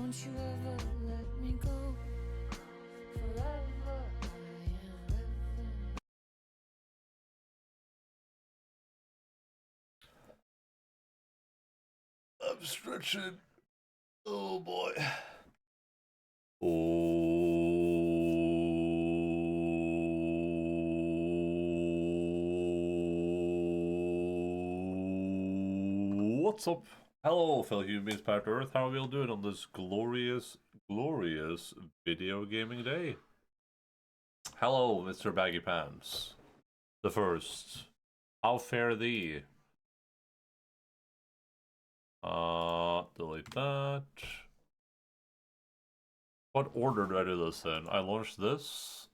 Don't you ever let me go. Forever I am living. I'm stretching. Oh boy. Oh. What's up? Hello, fellow humans, back to Earth. How are we all doing on this glorious, glorious video gaming day? Hello, Mr. Baggy Pants. The first. How fare thee? Delete that. What order do I do this in? I launched this.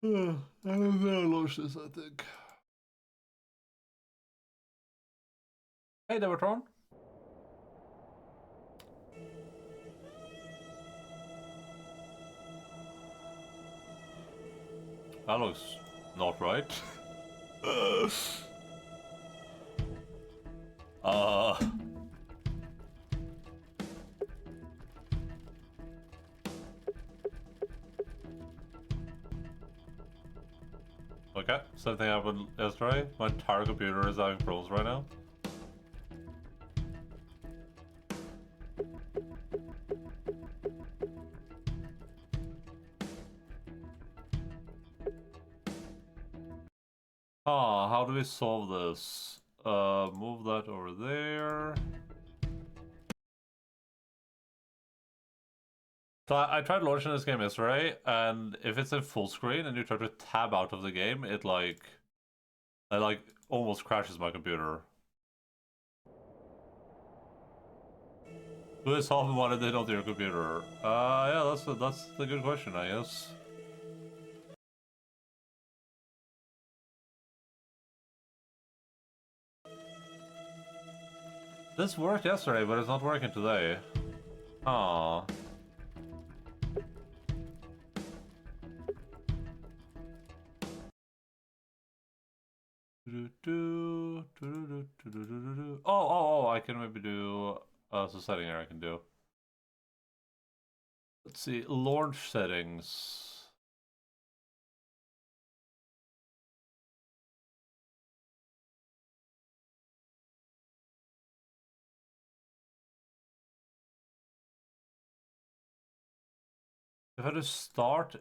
I'm gonna launch this, I think. Hey, Devatron. That looks not right. Okay, same thing happened yesterday. My entire computer is having problems right now. How do we solve this? Move that over there. So I tried launching this game yesterday, and if it's in full screen and you try to tab out of the game, it like almost crashes my computer. Do they solve what it did on your computer? Yeah, that's the good question, I guess. This worked yesterday, but it's not working today. Aww. Oh, I can maybe do so setting here I can do. Let's see, launch settings. If I just start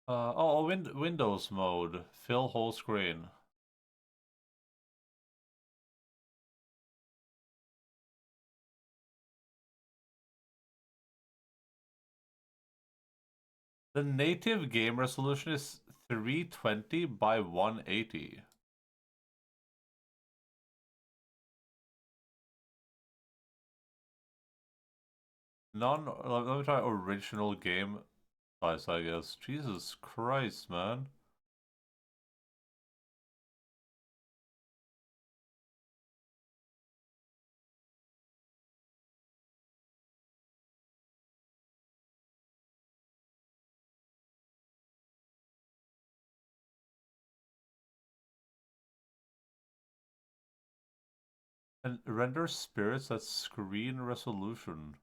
Windows mode, fill whole screen. The native game resolution is 320 by 180. Let me try original game size, I guess. Jesus Christ, man. And render spirits at screen resolution.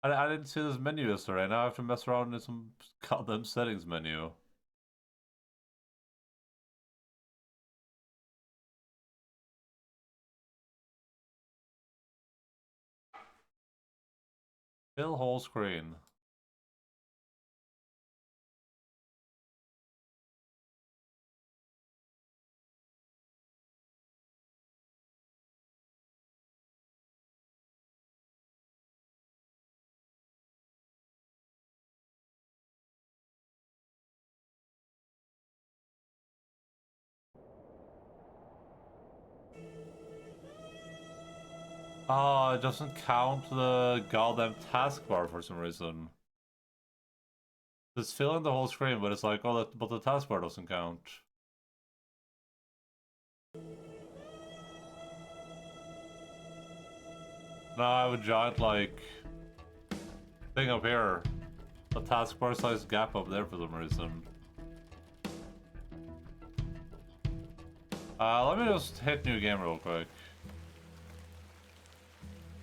I didn't see this menu yesterday. Now I have to mess around in some goddamn settings menu. Fill whole screen. Ah, it doesn't count the goddamn taskbar for some reason. It's filling the whole screen, but it's like, oh, but the taskbar doesn't count. Now I have a giant, like, thing up here. A taskbar sized gap up there for some reason. Let me just hit new game real quick.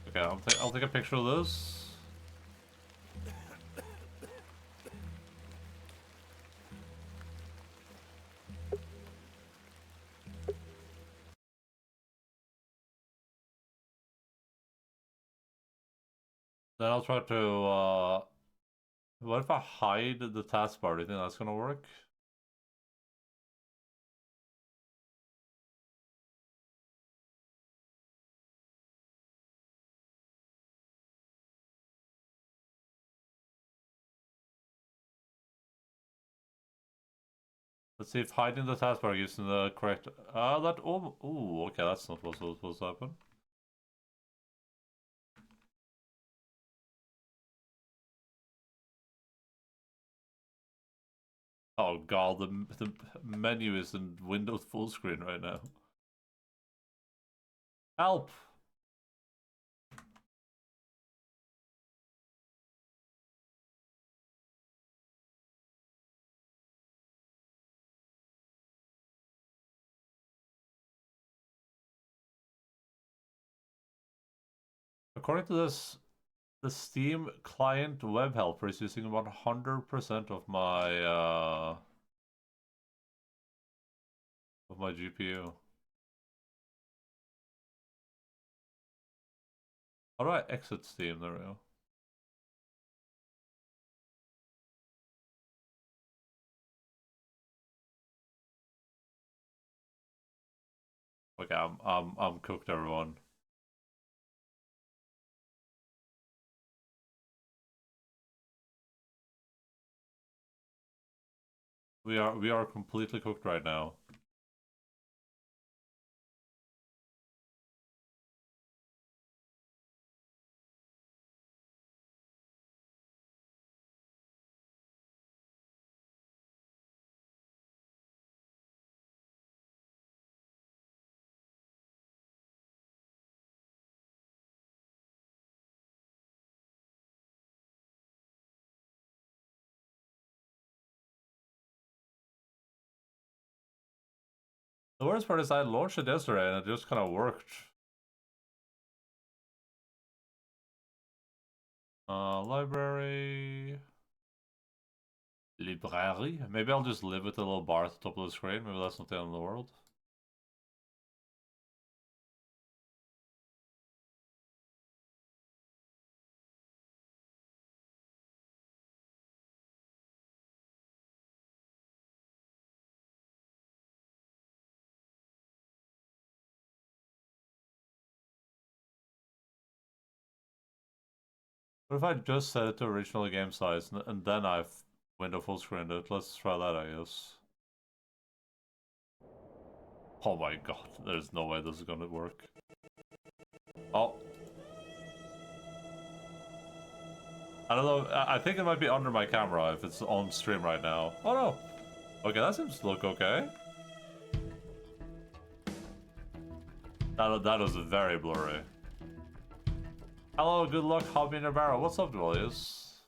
Okay, I'll take a picture of this. Then I'll try to, what if I hide the taskbar? Do you think that's gonna work? Let's see if hiding the taskbar gives me the correct... ooh, okay, that's not what's supposed to happen. Oh god, the menu is in Windows full screen right now. Help! According to this, the Steam client web helper is using 100% of my GPU. How do I exit Steam? There we go. Okay, I'm cooked, everyone. We are completely cooked right now. The worst part is I launched it yesterday and it just kind of worked. Library. Library? Maybe I'll just live with a little bar at the top of the screen. Maybe that's not the end of the world. What if I just set it to original game size and then I've window full screened it? Let's try that, I guess. Oh my god, there's no way this is gonna work. Oh. I don't know, I think it might be under my camera if it's on stream right now. Oh no! Okay, that seems to look okay. That was very blurry. Hello, good luck, Hobby in a Barrow. What's up, Julius?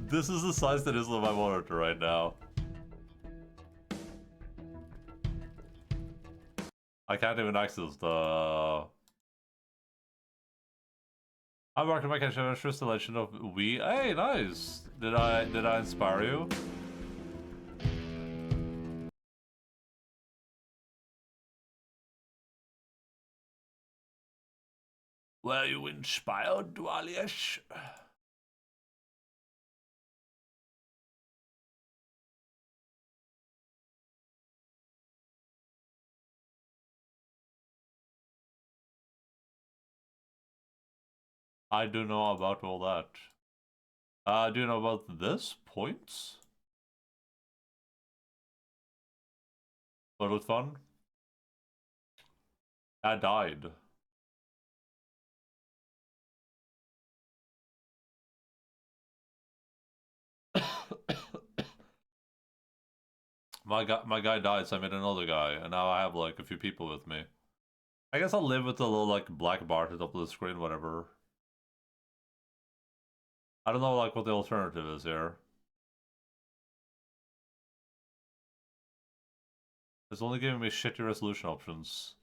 This is the size that is on my monitor right now. I can't even access the... I'm marking my cash interest the legend of we. Hey, nice! Did I inspire you? Were you inspired, Dualish? I do know about all that. Do you know about this? Points? Was it fun? I died. My guy died, so I made another guy, and now I have like a few people with me. I guess I'll live with the little like black bar at the top of the screen, whatever. I don't know like what the alternative is here. It's only giving me shitty resolution options.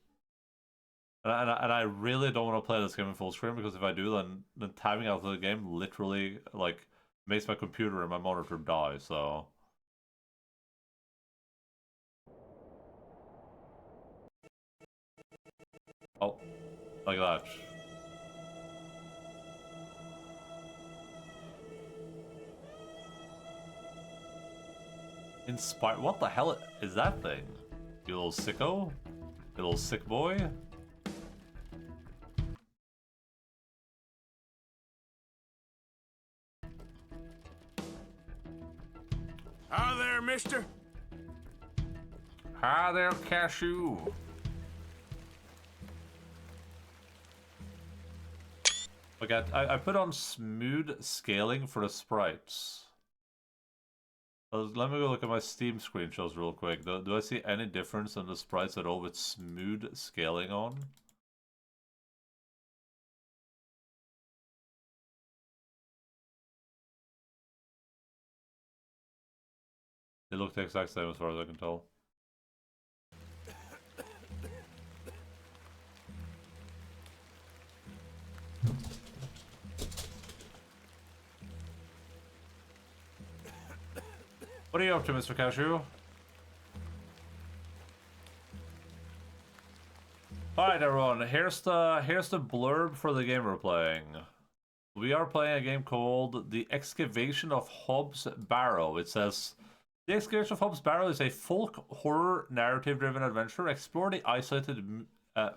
And I really don't want to play this game in full screen, because if I do, then timing out of the game literally like makes my computer and my monitor die, so. Oh, like that. Inspire. What the hell is that thing? You little sicko? You little sick boy? Hi there, mister. Hi there, Cashew. Okay, I put on smooth scaling for the sprites. Let me go look at my Steam screenshots real quick. Do I see any difference in the sprites at all with smooth scaling on? They look the exact same as far as I can tell. What are you up to, Mr. Cashew? Alright everyone, here's the blurb for the game we're playing. We are playing a game called The Excavation of Hobbs Barrow. It says, The Excavation of Hobbs Barrow is a folk horror narrative-driven adventure. Explore the isolated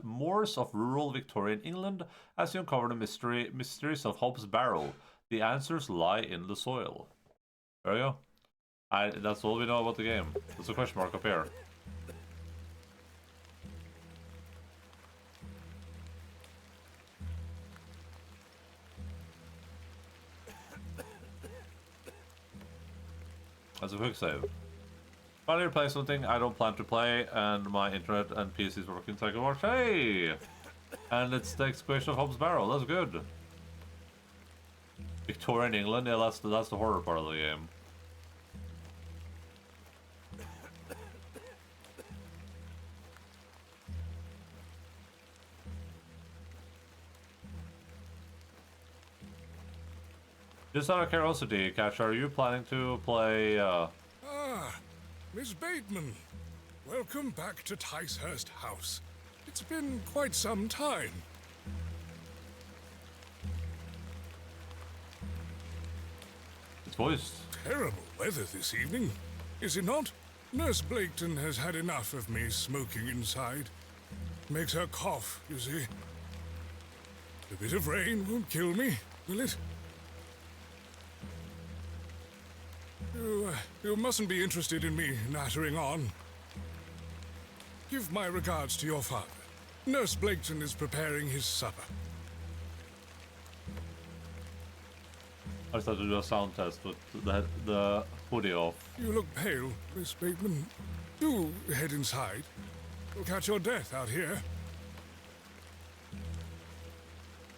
moors of rural Victorian England as you uncover the mysteries of Hobbs Barrow. The answers lie in the soil. There we go. That's all we know about the game. There's a question mark up here. That's a quick save. Finally play something I don't plan to play, and my internet and PC is working like a watch. Hey! And it's the Excavation of Hobbs Barrow. That's good. Victorian England, yeah, that's the horror part of the game. Just out of curiosity, Catch, are you planning to play, Miss Bateman. Welcome back to Ticehurst House. It's been quite some time. It's voiced. Terrible weather this evening, is it not? Nurse Blaketon has had enough of me smoking inside. Makes her cough, you see. A bit of rain won't kill me, will it? You mustn't be interested in me nattering on. Give my regards to your father. Nurse Blaketon is preparing his supper. I started to do a sound test with the hoodie off. You look pale, Miss Bateman. Do head inside. You'll catch your death out here.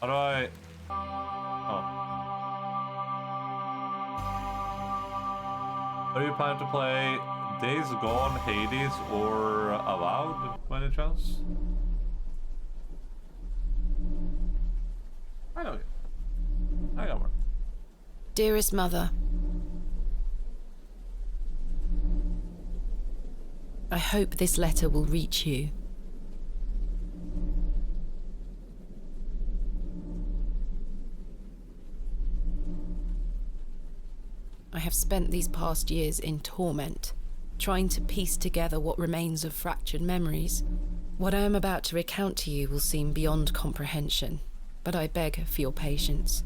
How do I... Oh. Are you planning to play Days Gone, Hades, or Avowed, by any chance? I know. I got one. Dearest Mother, I hope this letter will reach you. I have spent these past years in torment, trying to piece together what remains of fractured memories. What I am about to recount to you will seem beyond comprehension, but I beg for your patience.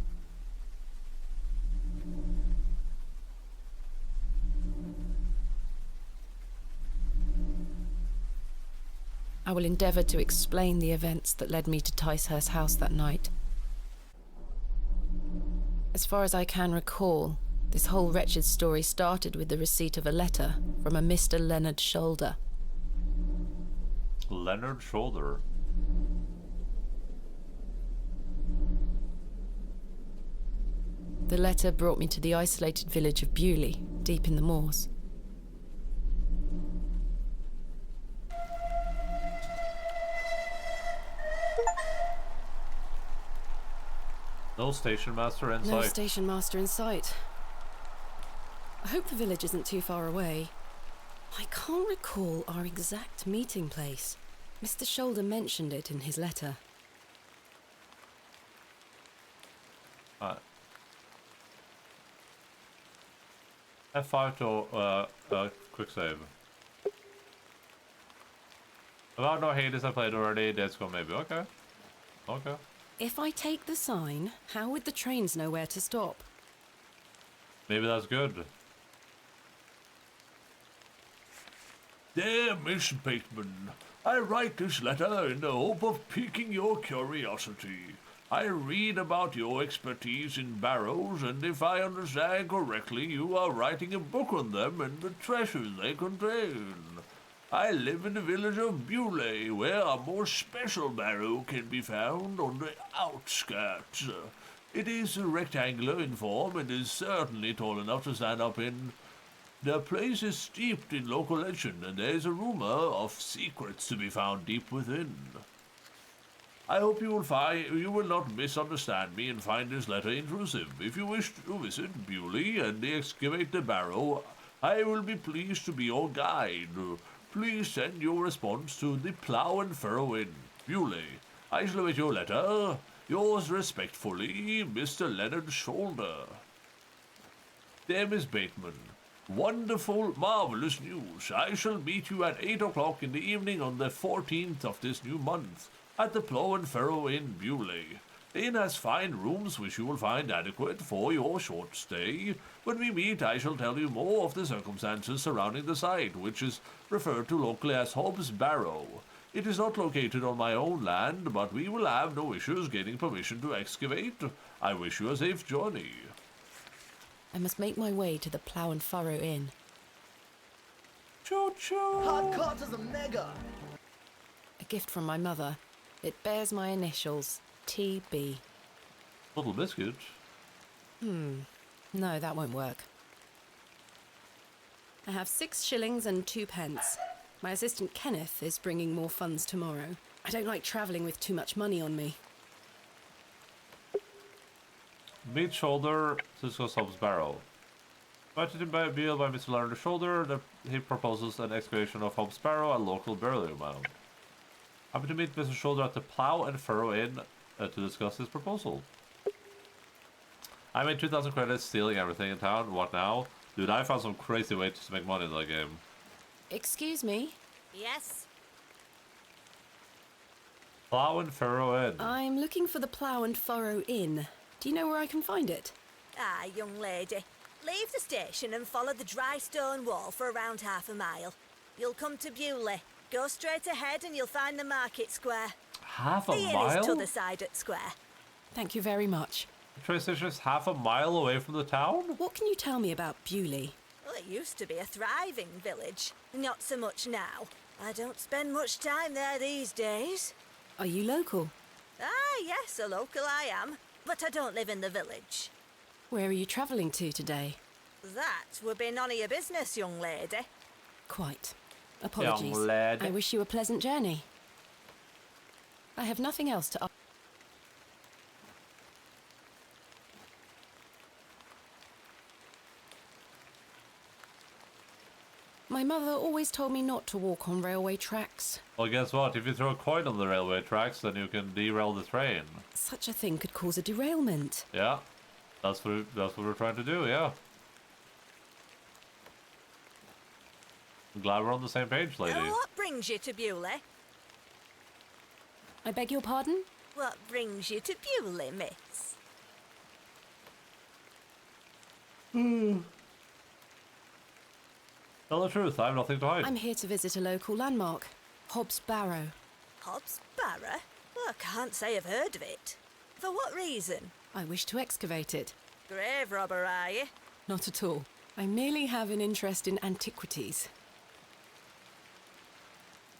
I will endeavour to explain the events that led me to Ticehurst House that night. As far as I can recall, this whole wretched story started with the receipt of a letter from a Mr. Leonard Shoulder. Leonard Shoulder? The letter brought me to the isolated village of Bewley, deep in the moors. No station master in No sight. station master in sight. I hope the village isn't too far away. I can't recall our exact meeting place. Mr. Shoulder mentioned it in his letter. F5 to quick save. About no Hades I played already, Dead Score maybe. Okay. Okay. If I take the sign, how would the trains know where to stop? Maybe that's good. Dear Miss Bateman, I write this letter in the hope of piquing your curiosity. I read about your expertise in barrows, and if I understand correctly, you are writing a book on them and the treasures they contain. I live in the village of Bewley, where a more special barrow can be found on the outskirts. It is rectangular in form and is certainly tall enough to stand up in. The place is steeped in local legend, and there is a rumor of secrets to be found deep within. I hope you will not misunderstand me and find this letter intrusive. If you wish to visit Bewley and excavate the barrow, I will be pleased to be your guide. Please send your response to the Plough and Furrow Inn, Bewley. I shall await your letter. Yours respectfully, Mr. Leonard Shoulder. Dear Miss Bateman, wonderful, marvelous news. I shall meet you at 8 o'clock in the evening on the 14th of this new month at the Plough and Furrow Inn, Bewley. The inn has fine rooms which you will find adequate for your short stay. When we meet, I shall tell you more of the circumstances surrounding the site, which is referred to locally as Hobbs Barrow. It is not located on my own land, but we will have no issues getting permission to excavate. I wish you a safe journey. I must make my way to the Plough and Furrow Inn. Choo-choo! Hard cut as a mega. A gift from my mother. It bears my initials, TB. Little biscuit. No, that won't work. I have 6 shillings and 2 pence. My assistant Kenneth is bringing more funds tomorrow. I don't like travelling with too much money on me. Meet Shoulder to discuss Hobbs Barrow. Invited to by a deal by Mr. Leonard Shoulder that he proposes an excavation of Hobbs Barrow, a local burial mound. Happy to meet Mr. Shoulder at the Plough and Furrow Inn to discuss his proposal. I made 2,000 credits stealing everything in town. What now? Dude, I found some crazy ways to make money in that game. Excuse me? Yes? Plough and Furrow Inn. I'm looking for the Plough and Furrow Inn. Do you know where I can find it? Ah, young lady. Leave the station and follow the dry stone wall for around half a mile. You'll come to Bewley. Go straight ahead and you'll find the market square. Half a The inn is mile? to the side at square. Thank you very much. The train station is half a mile away from the town? What can you tell me about Bewley? Well, it used to be a thriving village. Not so much now. I don't spend much time there these days. Are you local? Ah, yes, a local I am. But I don't live in the village. Where are you travelling to today? That would be none of your business, young lady. Quite. Apologies. Young lad. I wish you a pleasant journey. I have nothing else to... My mother always told me not to walk on railway tracks. Well, guess what? If you throw a coin on the railway tracks, then you can derail the train. Such a thing could cause a derailment. Yeah, that's what we're trying to do. Yeah. I'm glad we're on the same page, lady. What brings you to Bewley? I beg your pardon? What brings you to Bewley, miss? Tell the truth. I have nothing to hide. I'm here to visit a local landmark, Hobbs Barrow. Hobbs Barrow? Well, I can't say I've heard of it. For what reason? I wish to excavate it. Grave robber, are you? Not at all. I merely have an interest in antiquities.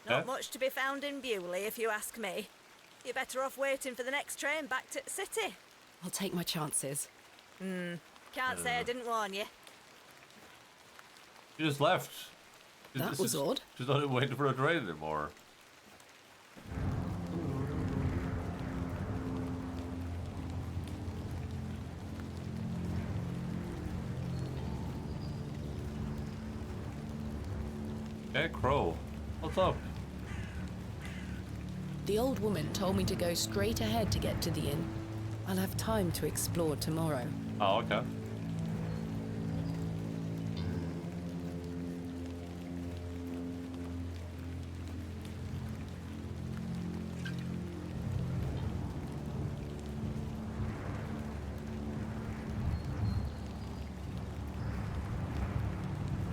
Not Eh? much to be found in Bewley, if you ask me. You're better off waiting for the next train back to the city. I'll take my chances. Can't say I didn't warn you. She just left. That was odd. She's not even waiting for a train anymore. Hey, Crow. What's up? The old woman told me to go straight ahead to get to the inn. I'll have time to explore tomorrow. Oh, okay.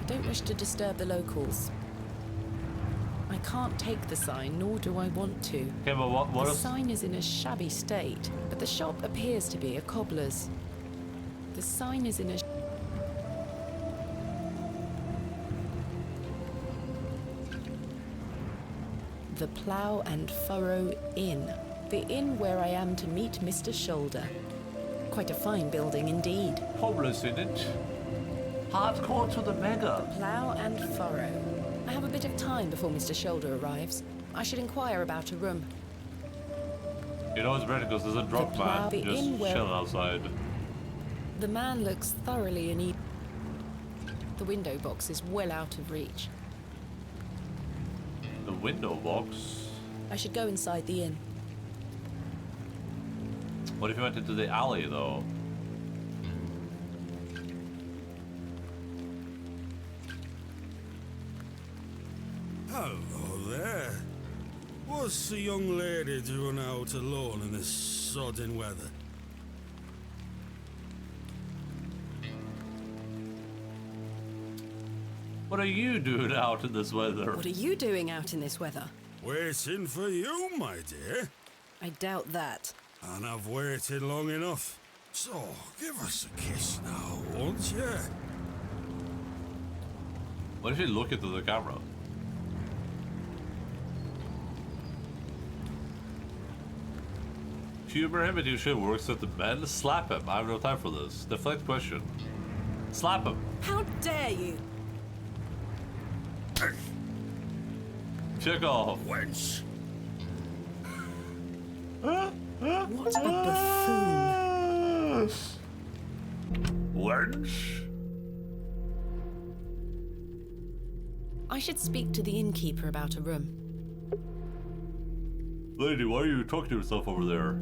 I don't wish to disturb the locals. I can't take the sign, nor do I want to. Okay, but what The is... sign is in a shabby state, but the shop appears to be a cobbler's. The sign is in a... The Plough and Furrow Inn. The inn where I am to meet Mr. Shoulder. Quite a fine building indeed. Homeless in it? Hardcore to the mega. Plough and Furrow. I have a bit of time before Mr. Shoulder arrives. I should inquire about a room. You know it's better because there's a drunk man the just inn where- chilling outside. The man looks thoroughly in The window box is well out of reach. The window box? I should go inside the inn. What if you went into the alley though? Hello there. What's the young lady doing out alone in this sodding weather? What are you doing out in this weather? What are you doing out in this weather? Waiting for you, my dear. I doubt that. And I've waited long enough. So, give us a kiss now, won't you? What if you look into the camera? Humor him and you should works at the men. Slap him. I have no time for this. Deflect question. Slap him. How dare you? Check off. Wench! What a buffoon. Wench. I should speak to the innkeeper about a room. Lady, why are you talking to yourself over there?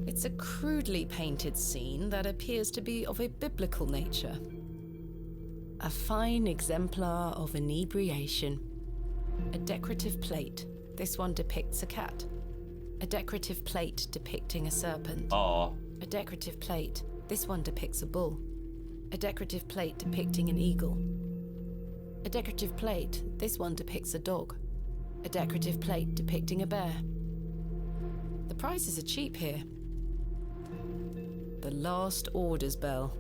It's a crudely painted scene that appears to be of a biblical nature. A fine exemplar of inebriation. A decorative plate. This one depicts a cat. A decorative plate depicting a serpent. Aw. A decorative plate. This one depicts a bull. A decorative plate depicting an eagle. A decorative plate. This one depicts a dog. A decorative plate depicting a bear. The prices are cheap here. The Last Order's bell.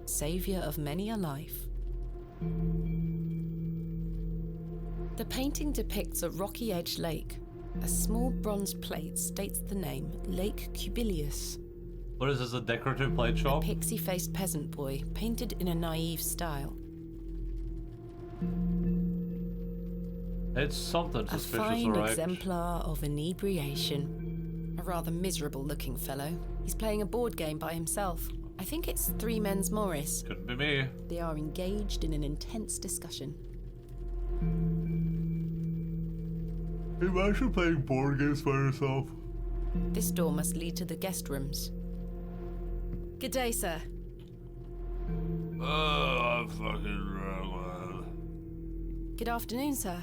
Saviour of many a life. The painting depicts a rocky-edged lake. A small bronze plate states the name Lake Cubilius. What is this, a decorative plate shop? A pixie-faced peasant boy, painted in a naive style. It's something A suspicious, fine alright? exemplar of inebriation. A rather miserable-looking fellow. He's playing a board game by himself. I think it's Three Men's Morris. Couldn't be me. They are engaged in an intense discussion. Imagine playing board games by yourself. This door must lead to the guest rooms. Good day, sir. Oh, I'm fucking drunk. Good afternoon, sir.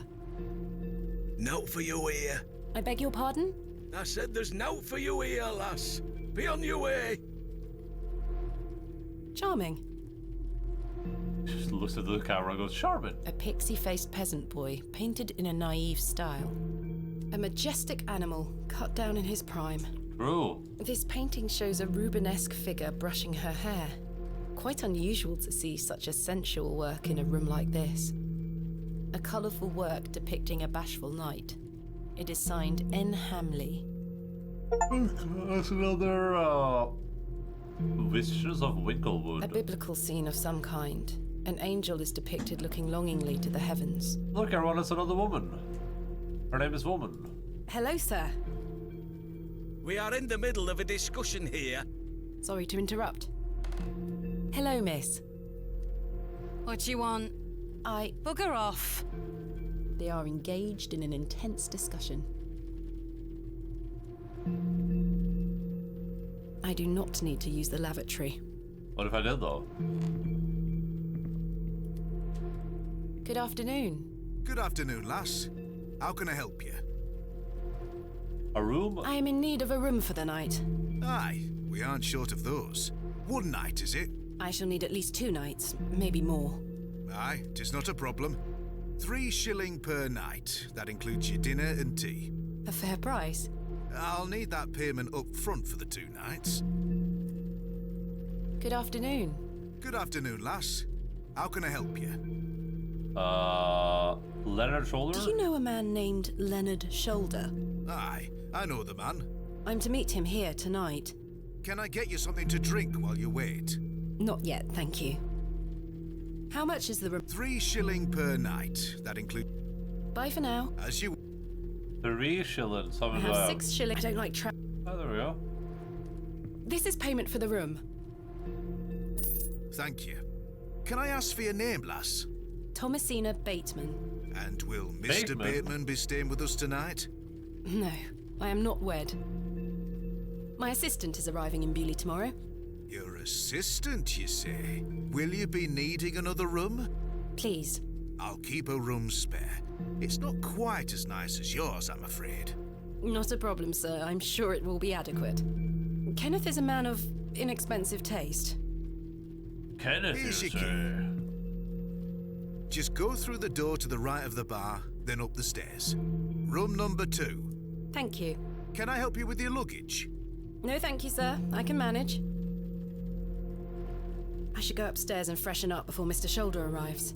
Nout for you here. I beg your pardon? I said there's nout for you here, lass. Be on your way. Charming. She just looks at the camera and goes, Charmin. A pixie-faced peasant boy, painted in a naive style. A majestic animal, cut down in his prime. True. This painting shows a Rubenesque figure brushing her hair. Quite unusual to see such a sensual work in a room like this. A colourful work depicting a bashful knight. It is signed N. Hamley. That's another Visions of Winklewood. A biblical scene of some kind. An angel is depicted looking longingly to the heavens. Look, everyone, it's another woman. Her name is Woman. Hello, sir. We are in the middle of a discussion here. Sorry to interrupt. Hello, miss. What do you want? Bugger off. They are engaged in an intense discussion. I do not need to use the lavatory. What if I did, though? Good afternoon. Good afternoon, lass. How can I help you? A room? I am in need of a room for the night. Aye, we aren't short of those. One night, is it? I shall need at least 2 nights, maybe more. Aye, 'tis not a problem. 3 shilling per night. That includes your dinner and tea. A fair price. I'll need that payment up front for the 2 nights. Good afternoon. Good afternoon, lass. How can I help you? Leonard Shoulder? Do you know a man named Leonard Shoulder? Aye, I know the man. I'm to meet him here tonight. Can I get you something to drink while you wait? Not yet, thank you. How much is the room? 3 shilling per night. That includes... Bye for now. As you... 3 shillings. How I much do have I have? 6 shillings. I don't like Oh, there we go. This is payment for the room. Thank you. Can I ask for your name, lass? Thomasina Bateman. And will Mr. Bateman? Bateman be staying with us tonight? No, I am not wed. My assistant is arriving in Bewley tomorrow. Your assistant, you say? Will you be needing another room? Please. I'll keep a room spare. It's not quite as nice as yours, I'm afraid. Not a problem, sir. I'm sure it will be adequate. Kenneth is a man of inexpensive taste. Kenneth, Here's you your say? Just go through the door to the right of the bar, then up the stairs. Room number 2. Thank you. Can I help you with your luggage? No, thank you, sir. I can manage. I should go upstairs and freshen up before Mr. Shoulder arrives.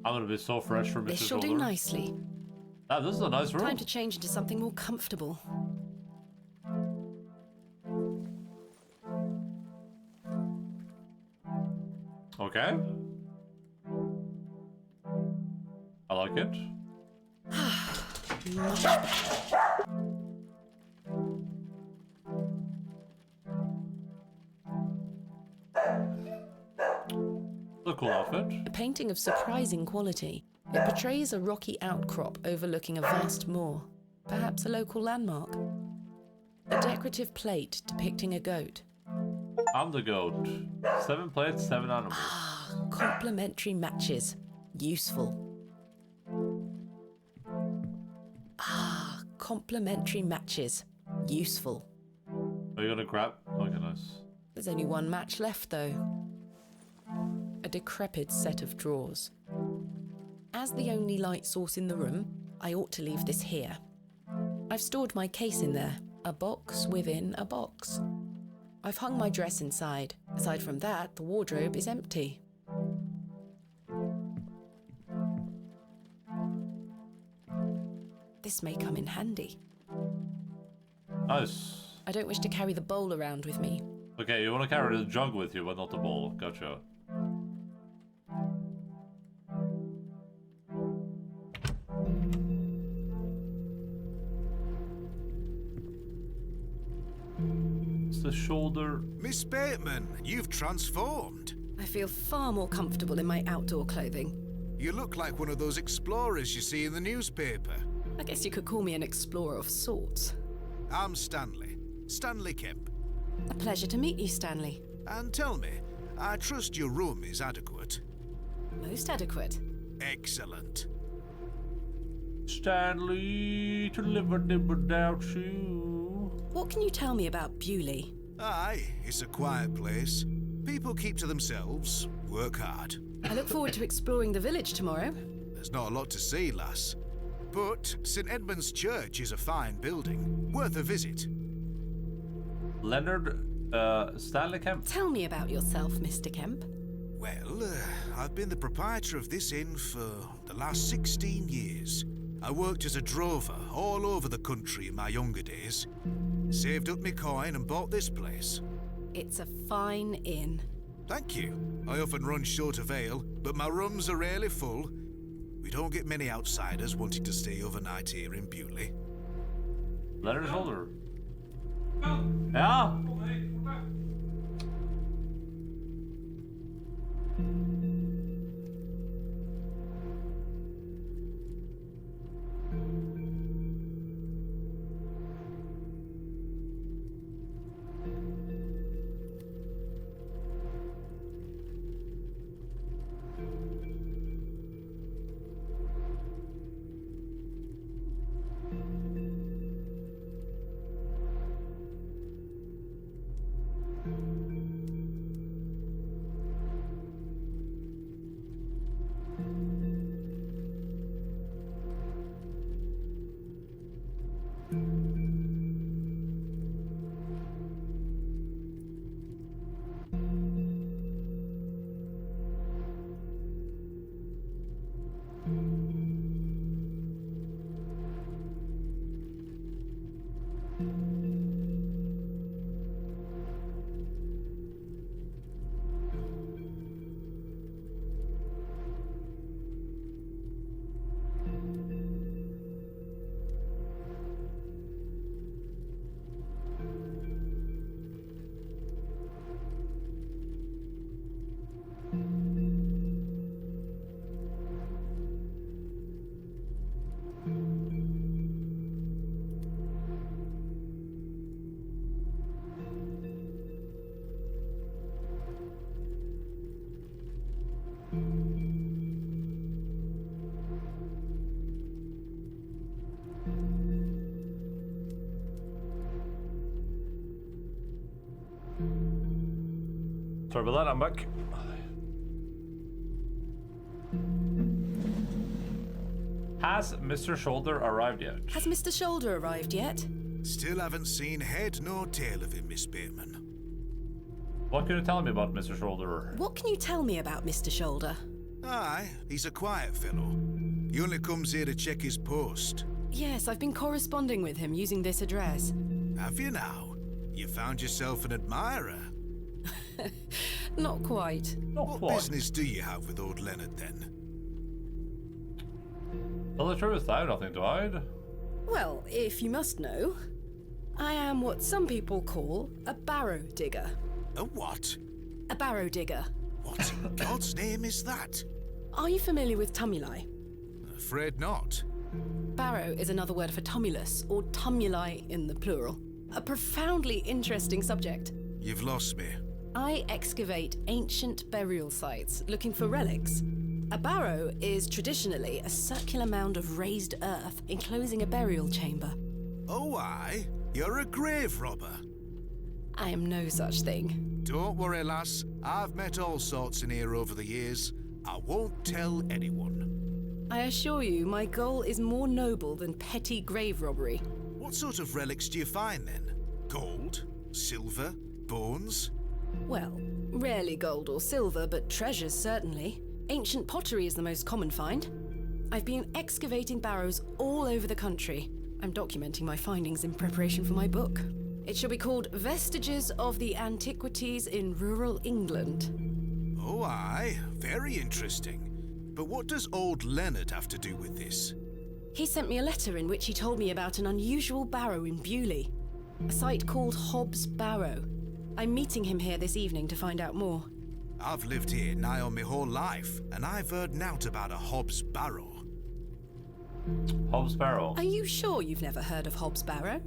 I'm gonna be so fresh from Mr. This shall Shoulder. do nicely. Ah, this is a nice room. Time to change into something more comfortable. Okay. I like it. Much better. It's a cool outfit. A painting of surprising quality. It portrays a rocky outcrop overlooking a vast moor, perhaps a local landmark. A decorative plate depicting a goat. I'm the goat. 7 plates, 7 animals. Complementary matches. Useful. Complementary matches. Useful. Are you gonna grab? Okay, nice. There's only 1 match left, though. A decrepit set of drawers. As the only light source in the room, I ought to leave this here. I've stored my case in there, a box within a box. I've hung my dress inside. Aside from that, the wardrobe is empty. This may come in handy. Nice. I don't wish to carry the bowl around with me. Okay, you want to carry the jug with you, but not the bowl. Gotcha. It's the shoulder. Miss Bateman, you've transformed. I feel far more comfortable in my outdoor clothing. You look like one of those explorers you see in the newspaper. I guess you could call me an explorer of sorts. I'm Stanley. Stanley Kemp. A pleasure to meet you, Stanley. And tell me, I trust your room is adequate. Most adequate. Excellent. Stanley, to live or live without you. What can you tell me about Bewley? Aye, it's a quiet place. People keep to themselves, work hard. I look forward to exploring the village tomorrow. There's not a lot to see, lass. But St. Edmund's Church is a fine building, worth a visit. Leonard, Stanley Kemp. Tell me about yourself, Mr. Kemp. Well, I've been the proprietor of this inn for the last 16 years. I worked as a drover all over the country in my younger days. Saved up me coin and bought this place. It's a fine inn. Thank you. I often run short of ale, but my rooms are rarely full. We don't get many outsiders wanting to stay overnight here in Bewley. Letter shoulder. Ja? Sorry about that, I'm back. Has Mr. Shoulder arrived yet? Has Mr. Shoulder arrived yet? Still haven't seen head nor tail of him, Miss Bateman. What can you tell me about Mr. Shoulder? What can you tell me about Mr. Shoulder? Aye, he's a quiet fellow. He only comes here to check his post. Yes, I've been corresponding with him using this address. Have you now? You found yourself an admirer. Not quite. Not What business do you have with old Leonard, then? Tell the truth, I have nothing to hide. Well, if you must know, I am what some people call a barrow digger. A what? A barrow digger. What in God's name is that? Are you familiar with tumuli? Afraid not. Barrow is another word for tumulus, or tumuli in the plural. A profoundly interesting subject. You've lost me. I excavate ancient burial sites looking for relics. A barrow is traditionally a circular mound of raised earth enclosing a burial chamber. Oh, aye? You're a grave robber. I am no such thing. Don't worry, lass. I've met all sorts in here over the years. I won't tell anyone. I assure you, my goal is more noble than petty grave robbery. What sort of relics do you find, then? Gold? Silver? Bones? Well, rarely gold or silver, but treasures certainly. Ancient pottery is the most common find. I've been excavating barrows all over the country. I'm documenting my findings in preparation for my book. It shall be called Vestiges of the Antiquities in Rural England. Oh, aye. Very interesting. But what does old Leonard have to do with this? He sent me a letter in which he told me about an unusual barrow in Bewley, a site called Hobbs Barrow. I'm meeting him here this evening to find out more. I've lived here nigh on my whole life, and I've heard naught about a Hobbs Barrow. Hobbs Barrow. Are you sure you've never heard of Hobbs Barrow?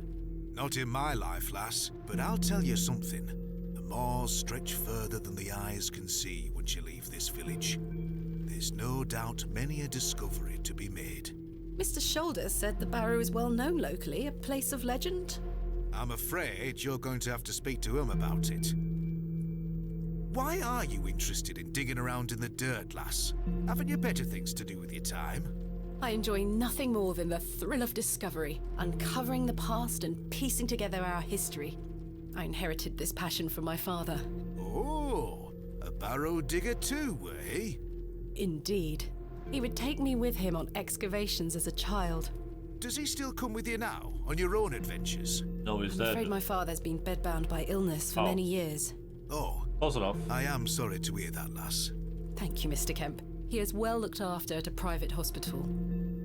Not in my life, lass, but I'll tell you something. The moors stretch further than the eyes can see once you leave this village. There's no doubt many a discovery to be made. Mr. Shoulder said the barrow is well known locally, a place of legend. I'm afraid you're going to have to speak to him about it. Why are you interested in digging around in the dirt, lass? Haven't you better things to do with your time? I enjoy nothing more than the thrill of discovery, uncovering the past and piecing together our history. I inherited this passion from my father. Oh, a barrow digger too, eh? Indeed. He would take me with him on excavations as a child. Does he still come with you now, on your own adventures? No, he's I'm dead. afraid my father's been bedbound by illness for Oh. many years. Oh, Close enough. I am sorry to hear that, lass. Thank you, Mr. Kemp. He is well looked after at a private hospital.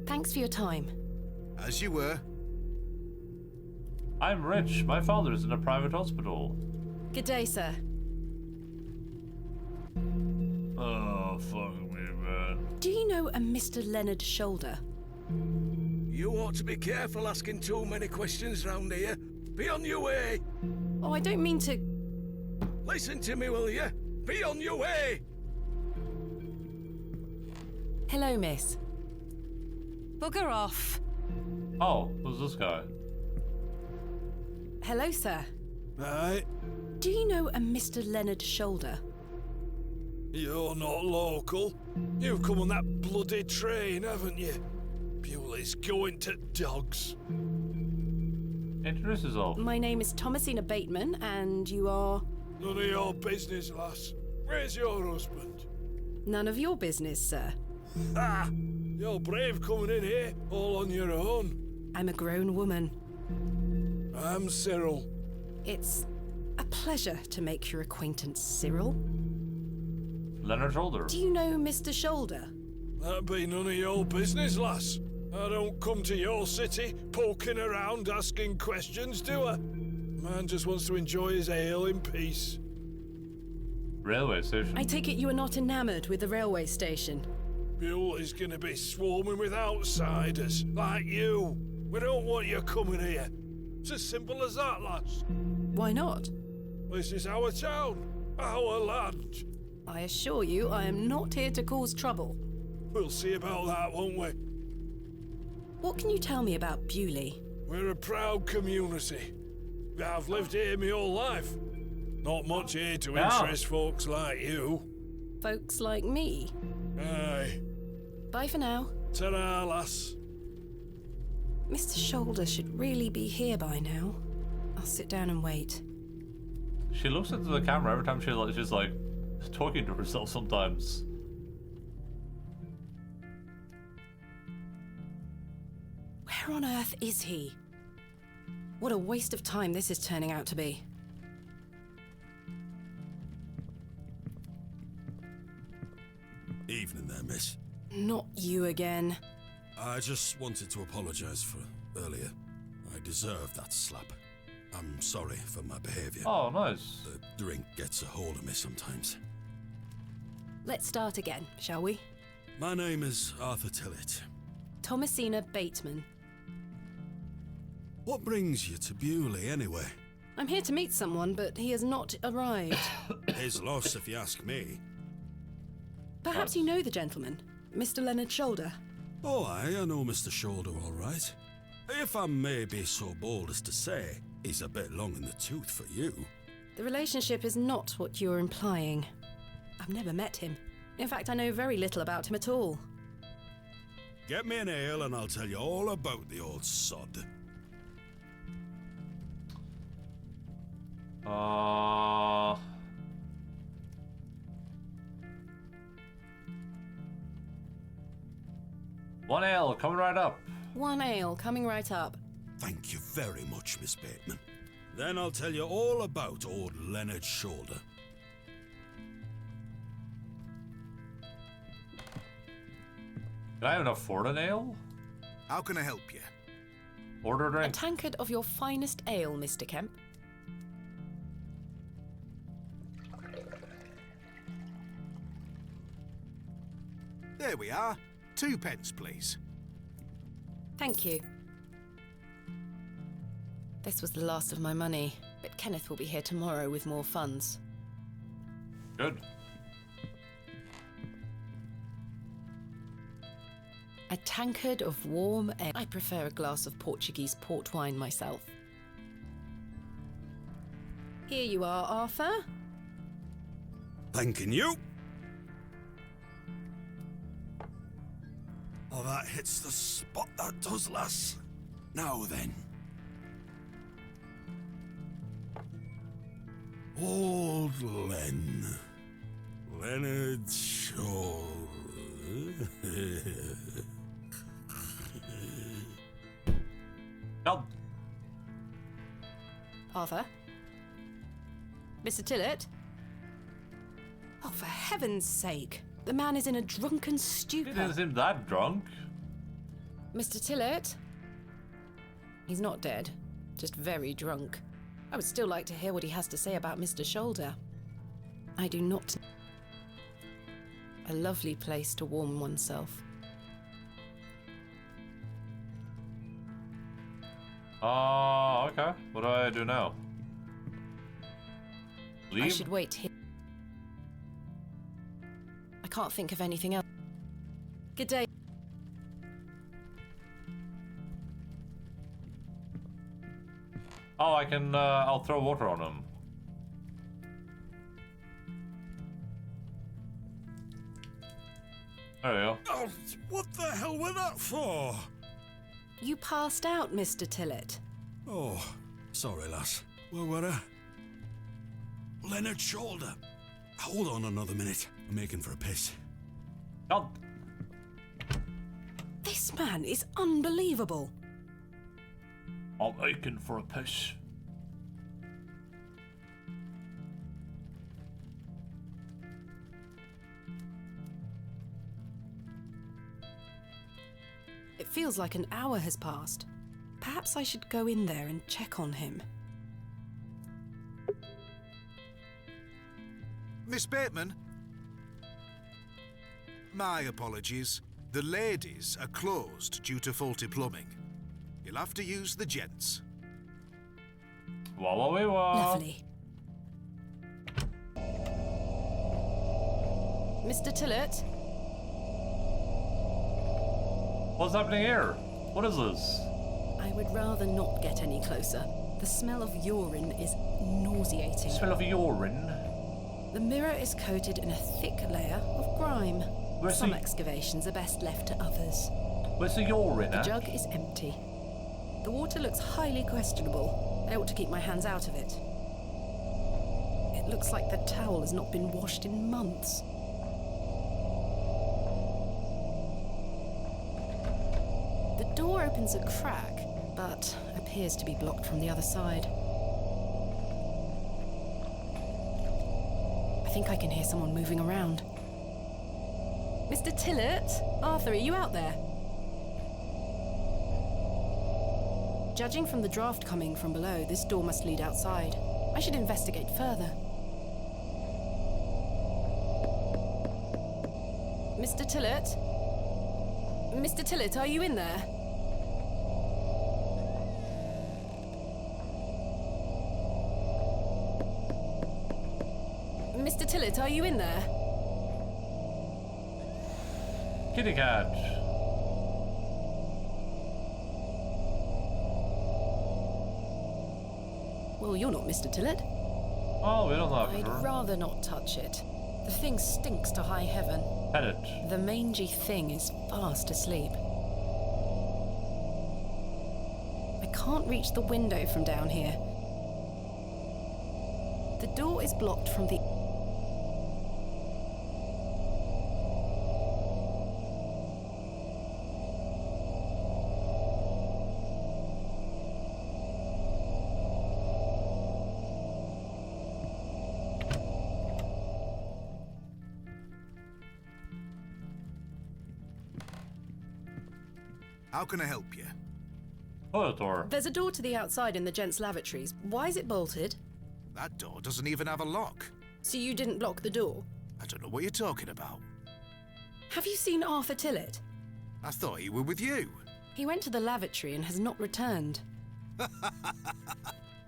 Thanks for your time. As you were. I'm rich. My father's in a private hospital. Good day, sir. Oh, fuck me, man. Do you know a Mr. Leonard Shoulder? You ought to be careful asking too many questions round here. Be on your way. Oh, I don't mean to... Listen to me, will you? Be on your way. Hello, miss. Bugger off. Oh, who's this guy? Hello, sir. Right, Do you know a Mr. Leonard Shoulder? you're not local. You've come on that bloody train, haven't you? Bewley's going to dogs. Introduce yourself. My name is Thomasina Bateman, and you are... None of your business, lass. Where's your husband? None of your business, sir. Ah! You're brave coming in here, all on your own. I'm a grown woman. I'm Cyril. It's a pleasure to make your acquaintance, Cyril. Leonard Shoulder. Do you know Mr. Shoulder? That be none of your business, lass. I don't come to your city poking around asking questions, do I? Man just wants to enjoy his ale in peace. Railway station. I take it you are not enamoured with the railway station. Bewley's gonna be swarming with outsiders, like you. We don't want you coming here. It's as simple as that, lass. Why not? This is our town, our land. I assure you, I am not here to cause trouble. We'll see about that, won't we? What can you tell me about Bewley? We're a proud community. I've lived here my whole life. Not much here to Yeah. interest folks like you. Folks like me. Aye. Bye for now. Ta-ra, lass. Mr. Shoulder should really be here by now. I'll sit down and wait. She looks into the camera every time she's like talking to herself sometimes. Where on earth is he? What a waste of time this is turning out to be. Evening there, miss. Not you again. I just wanted to apologise for earlier. I deserved that slap. I'm sorry for my behaviour. Oh, nice. The drink gets a hold of me sometimes. Let's start again, shall we? My name is Arthur Tillett. Thomasina Bateman. What brings you to Bewley, anyway? I'm here to meet someone, but he has not arrived. His loss, if you ask me. Perhaps you know the gentleman, Mr. Leonard Shoulder. Oh, I know Mr. Shoulder all right. If I may be so bold as to say, he's a bit long in the tooth for you. The relationship is not what you're implying. I've never met him. In fact, I know very little about him at all. Get me an ale and I'll tell you all about the old sod. One ale coming right up. One ale, coming right up. Thank you very much, Miss Bateman. Then I'll tell you all about old Leonard Shoulder. Can I even afford an ale? How can I help you? Order a A drink. tankard of your finest ale, Mr. Kemp. There we are. 2 pence, please. Thank you. This was the last of my money, but Kenneth will be here tomorrow with more funds. Good. A tankard of warm ale. I prefer a glass of Portuguese port wine myself. Here you are, Arthur. Thanking you. Oh, that hits the spot, that does, lass. Now then. Old Leonard Shoulder. No. Arthur? Mr. Tillett? Oh, for heaven's sake. The man is in a drunken He stupor. didn't seem that drunk. Mr. Tillett? He's not dead, just very drunk. I would still like to hear what he has to say about Mr. Shoulder. I do not... A lovely place to warm oneself. Okay. What do I do now? Leave? I should wait here. I can't think of anything else. Good day. Oh, I can, I'll throw water on him. There we go. Oh, what the hell were that for? You passed out, Mr. Tillett. Oh, sorry, lass. Where were I? Leonard Shoulder. Hold on another minute. I'm making for a piss. No. This man is unbelievable. I'm aching for a piss. It feels like an hour has passed. Perhaps I should go in there and check on him. Miss Bateman? My apologies. The ladies are closed due to faulty plumbing. You'll have to use the gents. Wah wah wah wah. Lovely. Mr. Tillett? What's happening here? What is this? I would rather not get any closer. The smell of urine is nauseating. Smell of urine. The mirror is coated in a thick layer of grime. Where's Some the- excavations are best left to others. Where's the urine? The jug is empty. The water looks highly questionable. I ought to keep my hands out of it. It looks like the towel has not been washed in months. The door opens a crack, but appears to be blocked from the other side. I think I can hear someone moving around. Mr. Tillett? Arthur, are you out there? Judging from the draft coming from below, this door must lead outside. I should investigate further. Mr. Tillett? Mr. Tillett, are you in there? Mr. Tillett, are you in there? Kitty cat. Well, you're not Mr. Tillett. Oh, we don't have I'd her. rather not touch it. The thing stinks to high heaven. Pet it. The mangy thing is fast asleep. I can't reach the window from down here. The door is blocked from the... How can I help you? Toilet door. There's a door to the outside in the gents' lavatories. Why is it bolted? That door doesn't even have a lock. So you didn't block the door? I don't know what you're talking about. Have you seen Arthur Tillett? I thought you were with you. He went to the lavatory and has not returned.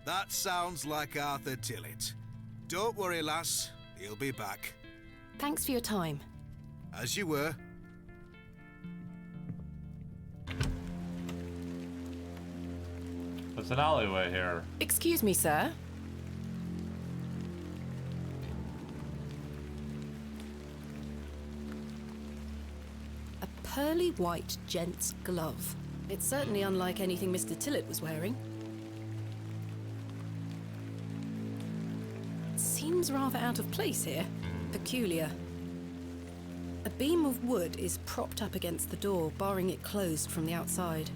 That sounds like Arthur Tillett. Don't worry, lass. He'll be back. Thanks for your time. As you were. There's an alleyway here. Excuse me, sir. A pearly white gent's glove. It's certainly unlike anything Mr. Tillett was wearing. Seems rather out of place here. Peculiar. A beam of wood is propped up against the door, barring it closed from the outside.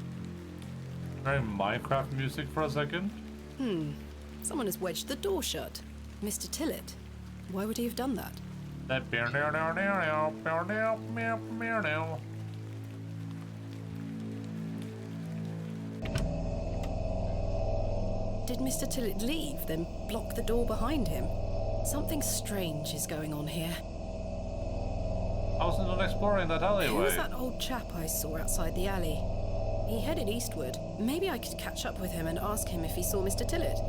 Very Minecraft music for a second. Someone has wedged the door shut. Mr. Tillett. Why would he have done that? That Did Mr. Tillett leave, then block the door behind him? Something strange is going on here. I wasn't done exploring that alleyway. Who was that old chap I saw outside the alley? He headed eastward. Maybe I could catch up with him and ask him if he saw Mr. Tillett.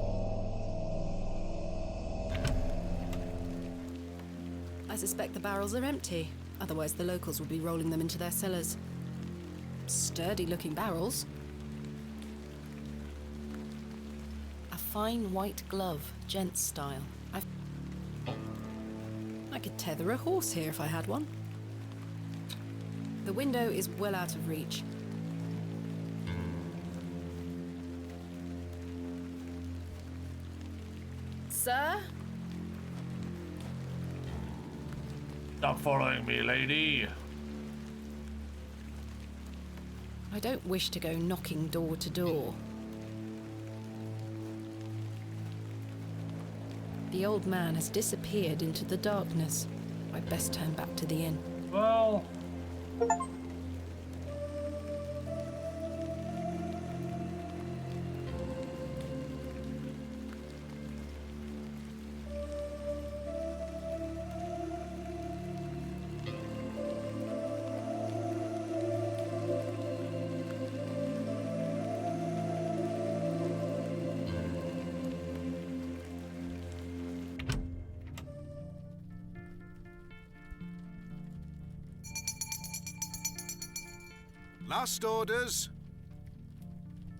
I suspect the barrels are empty. Otherwise the locals would be rolling them into their cellars. Sturdy-looking barrels. A fine white glove, gents style. I could tether a horse here if I had one. The window is well out of reach. Sir? Stop following me, lady. I don't wish to go knocking door to door. The old man has disappeared into the darkness. I'd best turn back to the inn. Well... Last orders.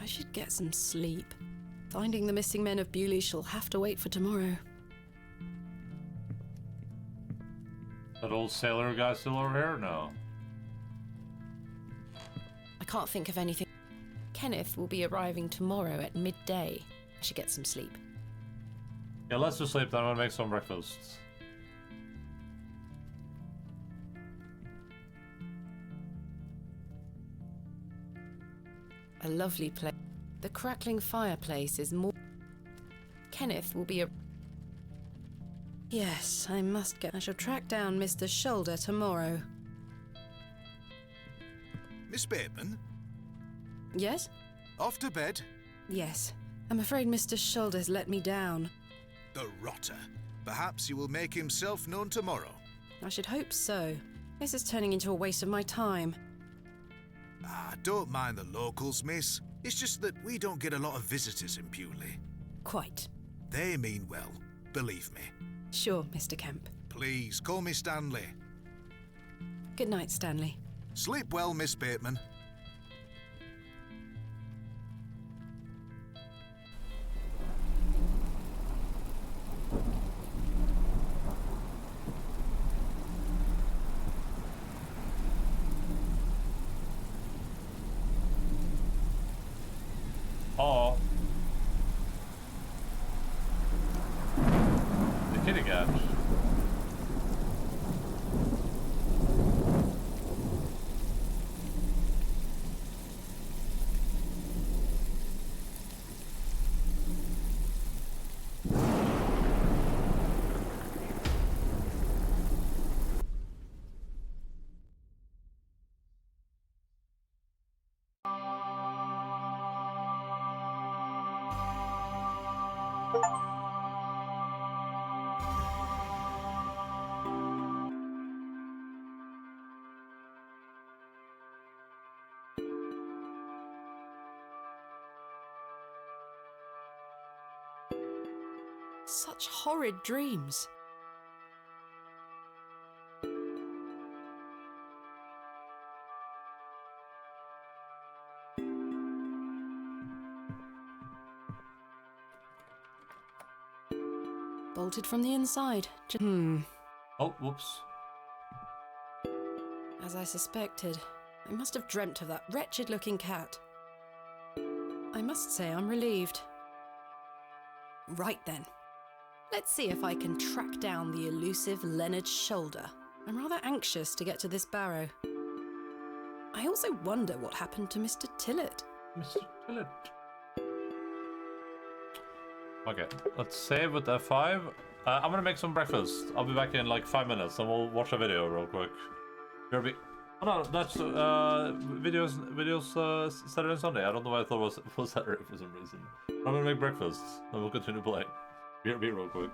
I should get some sleep. Finding the missing men of Bewley shall have to wait for tomorrow. That old sailor guy still over here? No. I can't think of anything. Kenneth will be arriving tomorrow at midday. I should get some sleep. Yeah, let's just sleep then. I'm gonna make some breakfast. A lovely place. The crackling fireplace is more... Kenneth will be a... Yes, I must get... I shall track down Mr. Shoulder tomorrow. Miss Bateman, Yes? off to bed? Yes. I'm afraid Mr. Shoulder's let me down. The rotter. Perhaps he will make himself known tomorrow. I should hope so. This is turning into a waste of my time. Ah, don't mind the locals, miss. It's just that we don't get a lot of visitors in Bewley. Quite. They mean well, believe me. Sure, Mr. Kemp. Please, call me Stanley. Good night, Stanley. Sleep well, Miss Bateman. Oh. The kid again. Such horrid dreams. Bolted from the inside. Oh, whoops. As I suspected, I must have dreamt of that wretched-looking cat. I must say I'm relieved. Right then. Let's see if I can track down the elusive Leonard Shoulder. I'm rather anxious to get to this Barrow. I also wonder what happened to Mr. Tillett. Mr. Tillett. Okay, let's save with F5. I'm gonna make some breakfast. I'll be back in like 5 minutes and we'll watch a video real quick. Oh no, that's videos Saturday and Sunday. I don't know why I thought it was Saturday for some reason. I'm gonna make breakfast and we'll continue playing. Be real quick.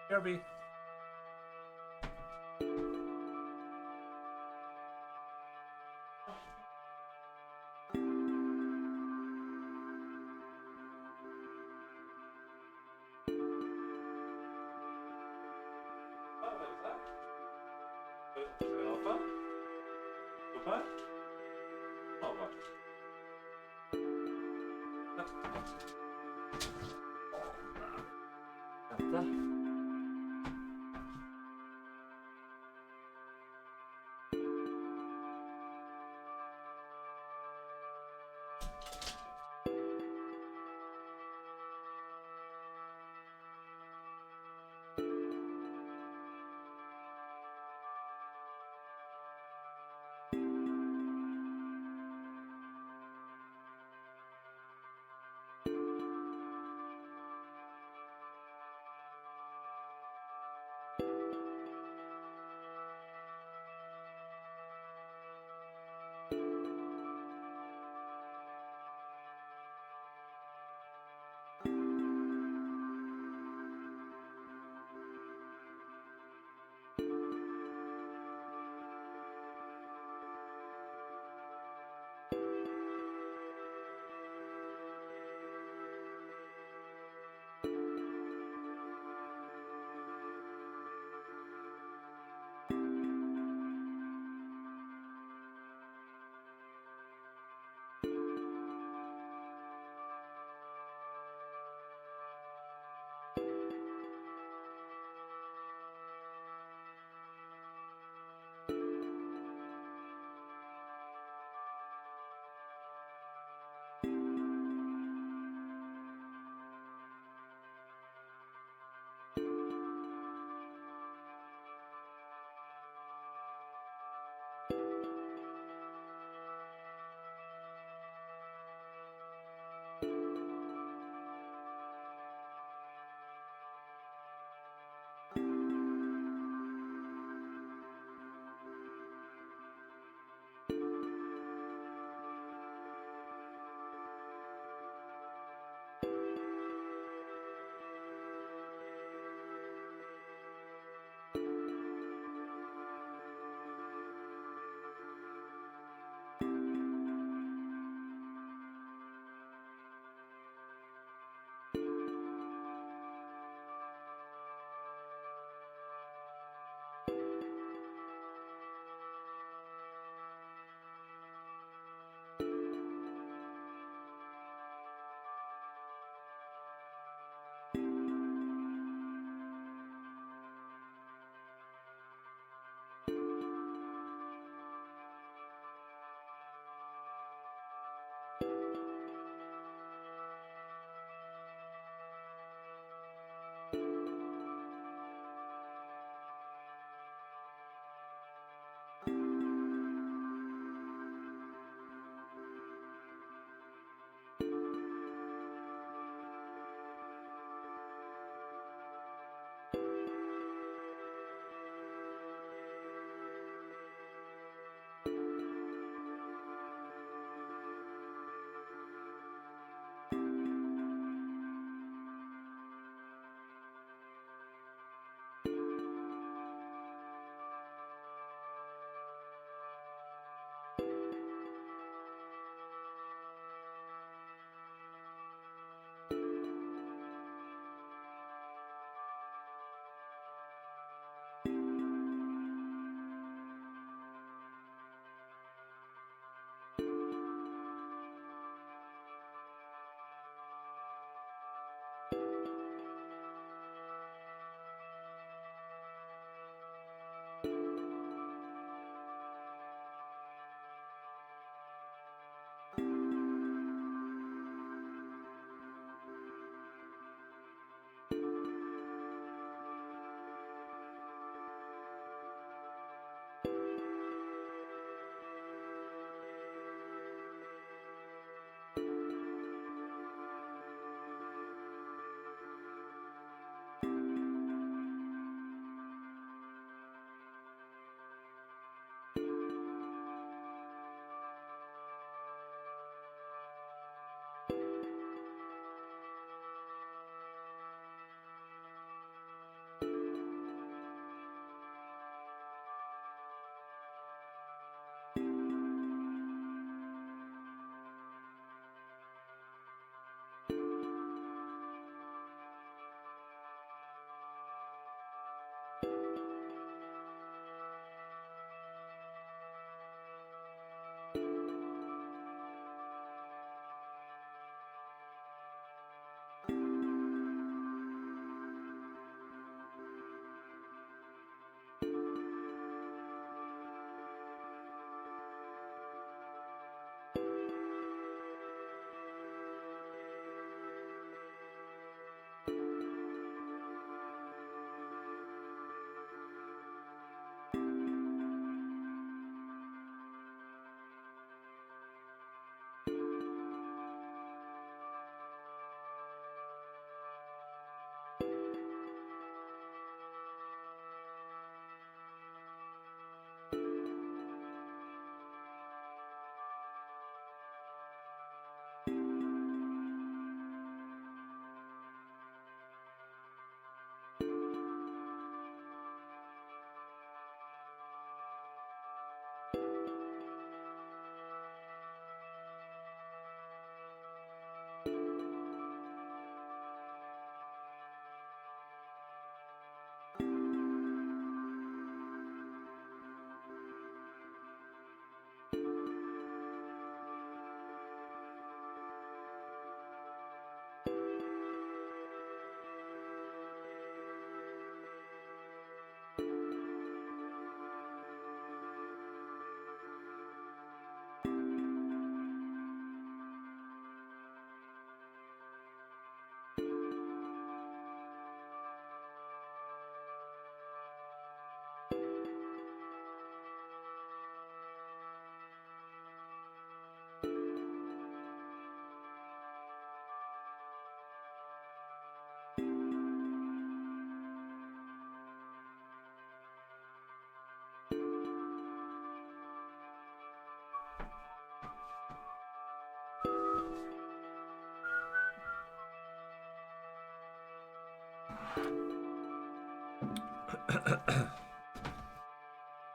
Kirby.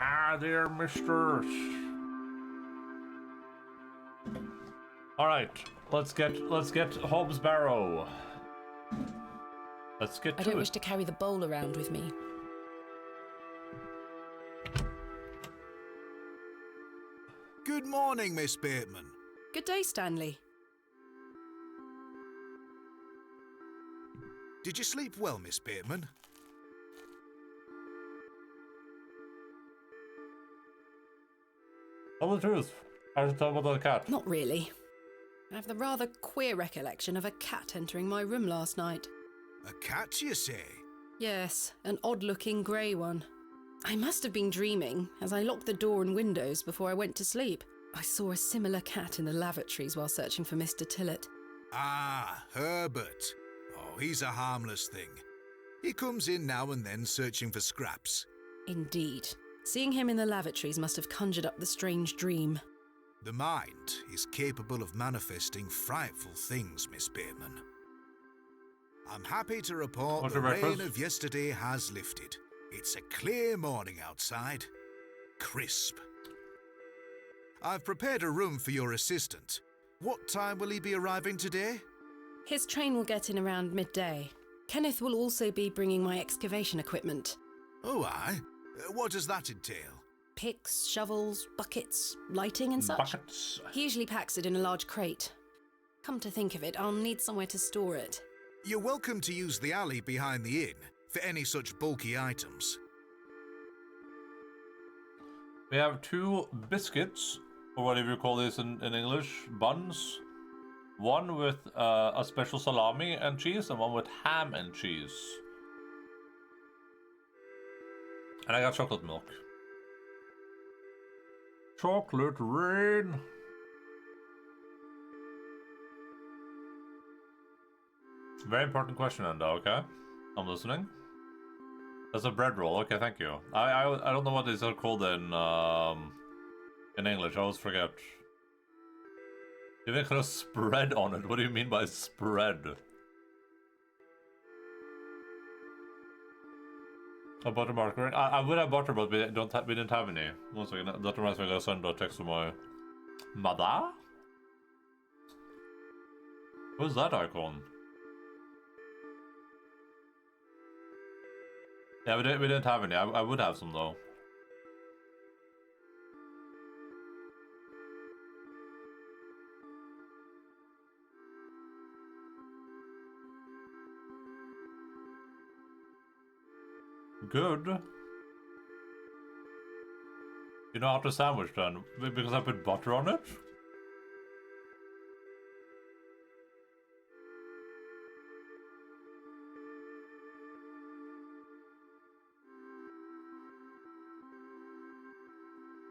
Ah, dear misters. All right, let's get Hobbs Barrow. Let's get to I don't it. wish to carry the bowl around with me. Good morning, Miss Bateman. Good day, Stanley. Did you sleep well, Miss Bateman? Tell the truth. I should tell about the cat. Not really. I have the rather queer recollection of a cat entering my room last night. A cat, you say? Yes, an odd-looking grey one. I must have been dreaming, as I locked the door and windows before I went to sleep. I saw a similar cat in the lavatories while searching for Mr. Tillett. Ah, Herbert. Oh, he's a harmless thing. He comes in now and then searching for scraps. Indeed. Seeing him in the lavatories must have conjured up the strange dream. The mind is capable of manifesting frightful things, Miss Bateman. I'm happy to report What's the your rain breakfast? of yesterday has lifted. It's a clear morning outside. Crisp. I've prepared a room for your assistant. What time will he be arriving today? His train will get in around midday. Kenneth will also be bringing my excavation equipment. Oh, aye. What does that entail? Picks, shovels, buckets, lighting and such. Buckets. He usually packs it in a large crate. Come to think of it, I'll need somewhere to store it. You're welcome to use the alley behind the inn for any such bulky items. We have 2 biscuits, or whatever you call this in English, buns. One with a special salami and cheese, and one with ham and cheese. And I got chocolate milk. Chocolate rain. Very important question, Enda, okay? I'm listening. That's a bread roll, okay, thank you. I don't know what these are called in English, I always forget. You even kind of spread on it, what do you mean by spread? A butter margarine? I would have butter, but we didn't have any. One second, that reminds me, I gotta send a text to my mother? What's that icon? Yeah, we didn't have any. I would have some though. Good. You know how to sandwich then? Because I put butter on it?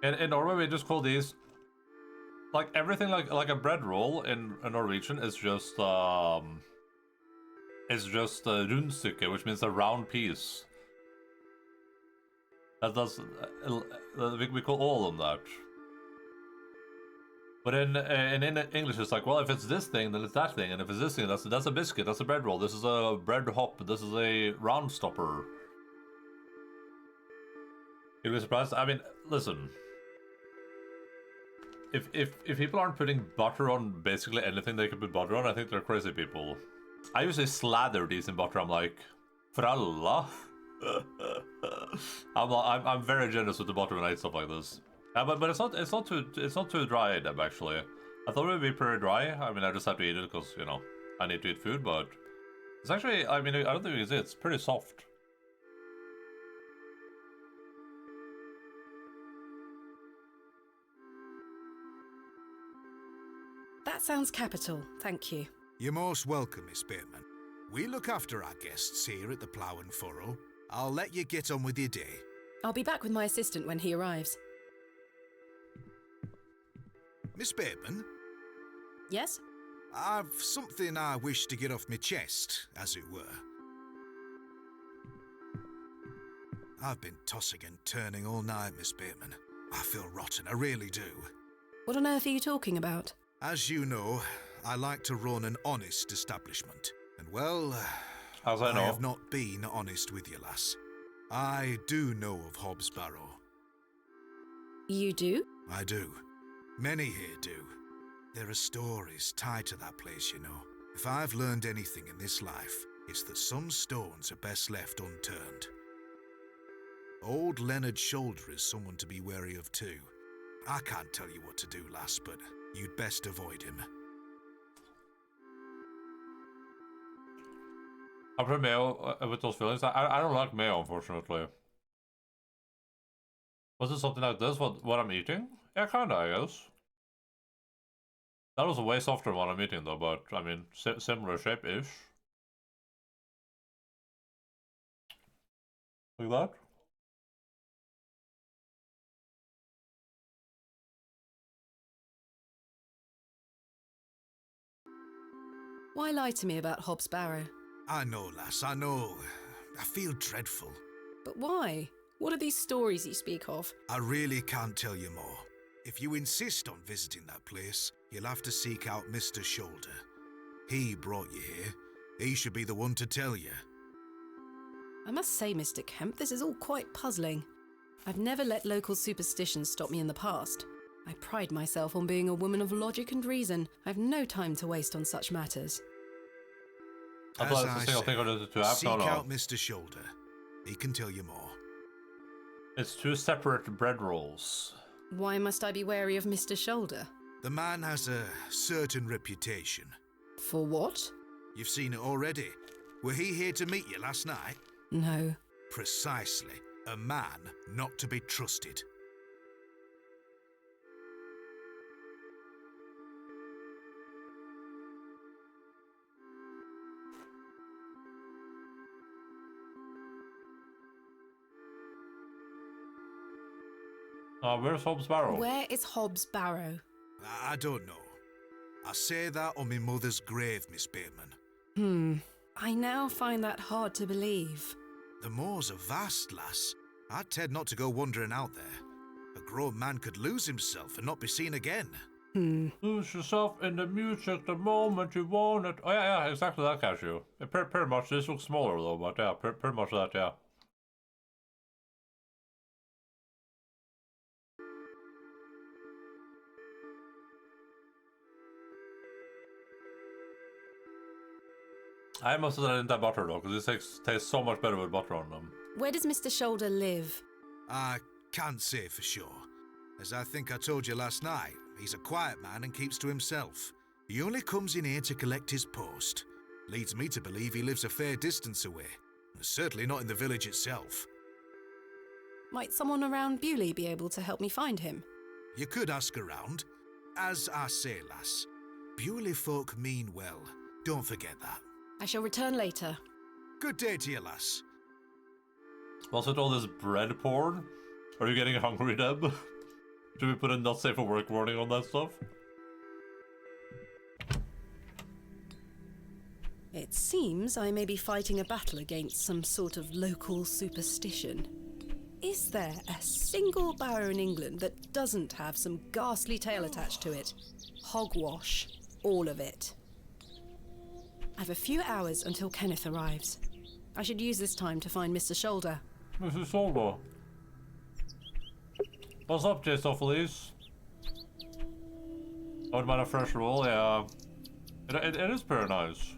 In Norway, we just call these, like everything like a bread roll in Norwegian is just rundstykke, which means a round piece. That's we call all of them that. But in English, it's like, well, if it's this thing, then it's that thing, and if it's this thing, that's a biscuit, that's a bread roll. This is a bread hop. This is a round stopper. You'd be surprised. I mean, listen. If people aren't putting butter on basically anything they can put butter on, I think they're crazy people. I usually slather these in butter. I'm like, for Allah. I'm very generous with the butter when I eat stuff like this. But it's not too dry, Deb, actually. I thought it would be pretty dry. I mean, I just have to eat it because, you know, I need to eat food, but it's actually, I mean, I don't think you can see it's pretty soft. That sounds capital, thank you. You're most welcome, Miss Bateman. We look after our guests here at the Plough and Furrow. I'll let you get on with your day. I'll be back with my assistant when he arrives. Miss Bateman, Yes? I've something I wish to get off my chest, as it were. I've been tossing and turning all night, Miss Bateman. I feel rotten, I really do. What on earth are you talking about? As you know, I like to run an honest establishment. And well, As I know. have not been honest with you, lass. I do know of Hobbs Barrow. You do? I do. Many here do. There are stories tied to that place, you know. If I've learned anything in this life, it's that some stones are best left unturned. Old Leonard Shoulder is someone to be wary of too. I can't tell you what to do, lass, but you'd best avoid him. I play Mayo with those feelings. I don't like Mayo, unfortunately. Was it something like this, what I'm eating? Yeah, kinda, I guess. That was way softer than what I'm eating, though, but, I mean, similar shape-ish. Like that? Why lie to me about Hobbs Barrow? I know, lass, I know. I feel dreadful. But why? What are these stories you speak of? I really can't tell you more. If you insist on visiting that place, you'll have to seek out Mr. Shoulder. He brought you here. He should be the one to tell you. I must say, Mr. Kemp, this is all quite puzzling. I've never let local superstitions stop me in the past. I pride myself on being a woman of logic and reason. I've no time to waste on such matters. I thought it's a single thing or two apps. Seek out Mr. Shoulder. He can tell you more. It's two separate bread rolls. Why must I be wary of Mr. Shoulder? The man has a certain reputation. For what? You've seen it already. Were he here to meet you last night? No. Precisely. A man not to be trusted. Where's Hobbs Barrow? Where is Hobbs Barrow? I don't know. I say that on my mother's grave, Miss Bateman. I now find that hard to believe. The moors are vast, lass. I'd tend not to go wandering out there. A grown man could lose himself and not be seen again. Lose yourself in the music the moment you want it. Oh yeah, exactly that, Cashew. Pretty much. This looks smaller though, but yeah, pretty much that, yeah. I must have done that butter though, because this tastes so much better with butter on them. Where does Mr. Shoulder live? I can't say for sure. As I think I told you last night, he's a quiet man and keeps to himself. He only comes in here to collect his post. Leads me to believe he lives a fair distance away. Certainly not in the village itself. Might someone around Bewley be able to help me find him? You could ask around. As I say, lass, Bewley folk mean well. Don't forget that. I shall return later. Good day to you, lass. What's with all this bread porn? Are you getting hungry, Deb? Should we put a not safe for work warning on that stuff? It seems I may be fighting a battle against some sort of local superstition. Is there a single barrow in England that doesn't have some ghastly tale attached to it? Hogwash. All of it. I've a few hours until Kenneth arrives. I should use this time to find Mr. Shoulder. Mr. Shoulder. What's up, Jistopheles? Old man of fresh roll, yeah. It is very nice.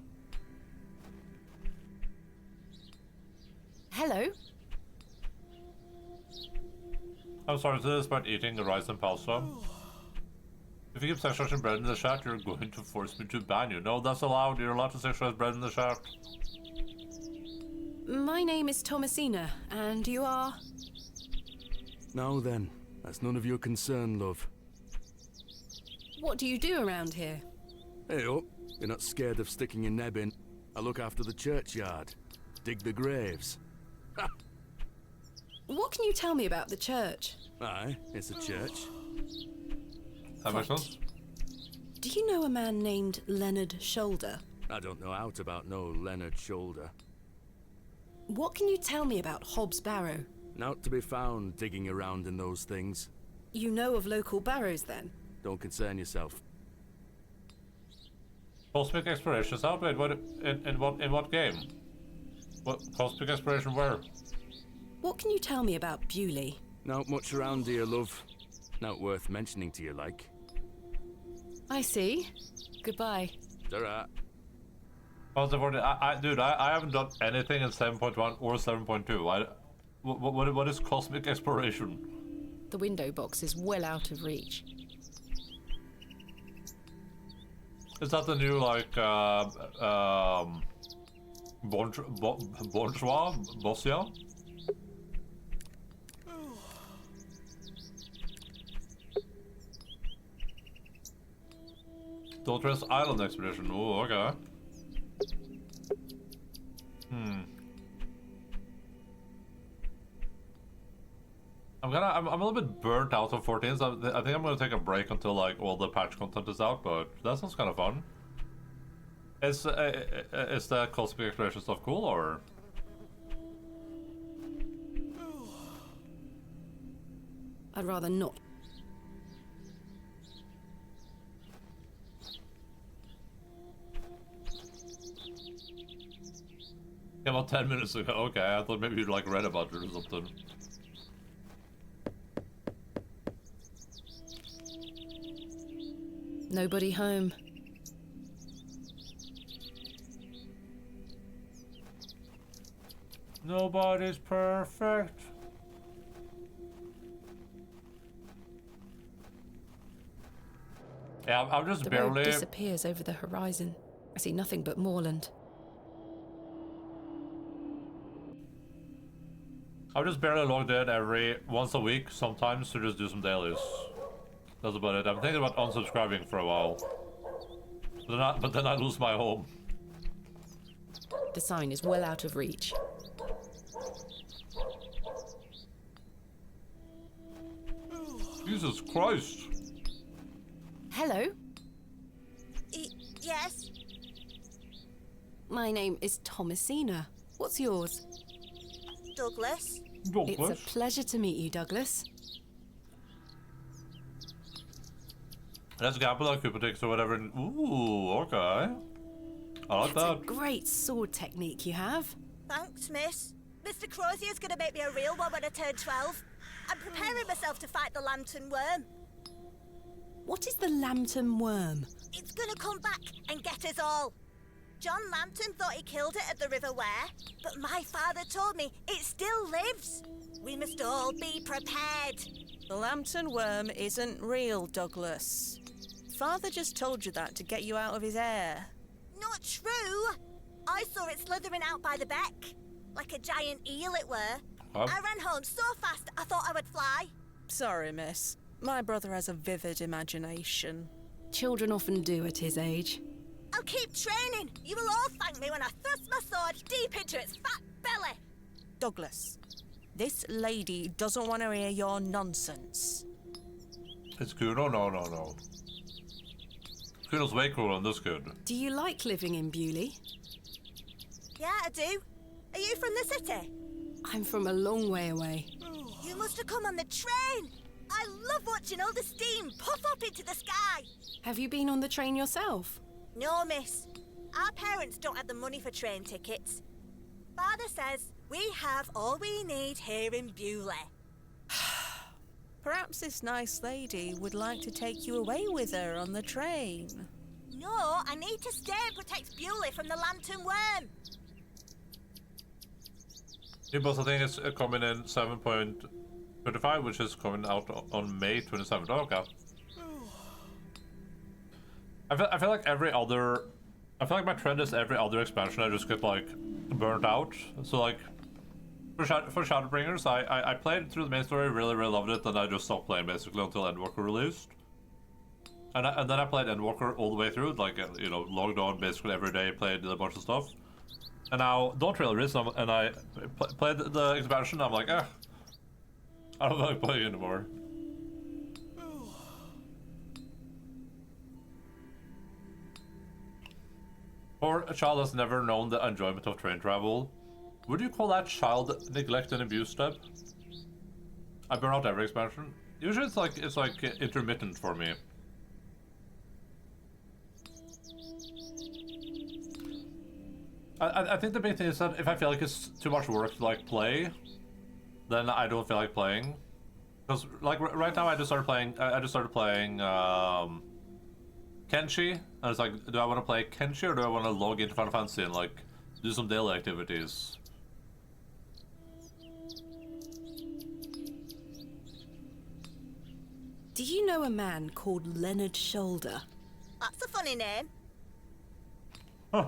Hello? I'm sorry to this about eating the rice and pasta. If you keep sexualizing bread in the chat, you're going to force me to ban you. No, that's allowed. You're allowed to sexualize bread in the chat. My name is Thomasina, and you are? Now then, that's none of your concern, love. What do you do around here? Hey up, you're not scared of sticking your neb in. I look after the churchyard. Dig the graves. Ha! What can you tell me about the church? Aye, it's a church. That makes sense. Do you know a man named Leonard Shoulder? I don't know out about no Leonard Shoulder. What can you tell me about Hobbs Barrow? Not to be found digging around in those things. You know of local barrows, then? Don't concern yourself. Cosmic Exploration's out. Wait, in what game? What Cosmic Exploration where? What can you tell me about Bewley? Not much around here, love. Not worth mentioning to you, like. I see. Goodbye. Ta-ra. Dude, I haven't done anything in 7.1 or 7.2. What is cosmic exploration? The window box is well out of reach. Is that the new, like, bourgeois? Bossia? Dolores Island expedition. Oh, okay. I'm a little bit burnt out of 14, so I think I'm gonna take a break until like all the patch content is out. But that sounds kind of fun. Is the cosmic exploration stuff cool or? I'd rather not. Yeah, about 10 minutes ago. Okay, I thought maybe you'd like read about it or something. Nobody home. Nobody's perfect. Yeah, I'm just The barely. road disappears over the horizon. I see nothing but moorland. I'm just barely logged in every once a week, sometimes to just do some dailies. That's about it. I'm thinking about unsubscribing for a while. But then I lose my home. The sign is well out of reach. Jesus Christ. Hello, Yes? my name is Thomasina. What's yours? Douglas? It's a pleasure to meet you, Douglas. Let's gamble on Cupidix or whatever. Ooh, okay. I like That's that. a great sword technique you have. Thanks, miss. Mr. Crozier's gonna make me a real one when I turn 12. I'm preparing myself to fight the lantern worm. What is the lantern worm? It's gonna come back and get us all. John Lambton thought he killed it at the River Ware, but my father told me it still lives. We must all be prepared. The lantern worm isn't real, Douglas. Father just told you that to get you out of his hair. Not true. I saw it slithering out by the beck. Like a giant eel it were. I ran home so fast I thought I would fly. Sorry, miss. My brother has a vivid imagination. Children often do at his age. I'll keep training. You will all thank me when I thrust my sword deep into its fat belly. Douglas, this lady doesn't want to hear your nonsense. It's good. Oh, no. Kudo's way cooler than this kid. Do you like living in Bewley? Yeah, I do. Are you from the city? I'm from a long way away. You must have come on the train. I love watching all the steam puff up into the sky. Have you been on the train yourself? No, miss. Our parents don't have the money for train tickets. Father says we have all we need here in Bewley. Perhaps this nice lady would like to take you away with her on the train. No, I need to stay and protect Bewley from the lantern worm. New boss, I think it's coming in 7.35, which is coming out on May 27th. Oh, okay. I feel like I feel like my trend is every other expansion I just get like burnt out. So like for Shadowbringers, I played through the main story, really loved it, then I just stopped playing basically until Endwalker released. And then I played Endwalker all the way through, like you know, logged on basically every day, played a bunch of stuff. And now Dawn Trail released, and I played the expansion. I'm like, I don't feel like playing anymore. For a child that's never known the enjoyment of train travel, would you call that child neglect and abuse step? I burn out every expansion. Usually it's like intermittent for me. I think the big thing is that if I feel like it's too much work to like play, then I don't feel like playing. Because like right now, I just started playing. I just started playing Kenshi. And it's like, do I want to play Kenshi or do I want to log into Final Fantasy and like do some daily activities? Do you know a man called Leonard Shoulder? That's a funny name. Huh.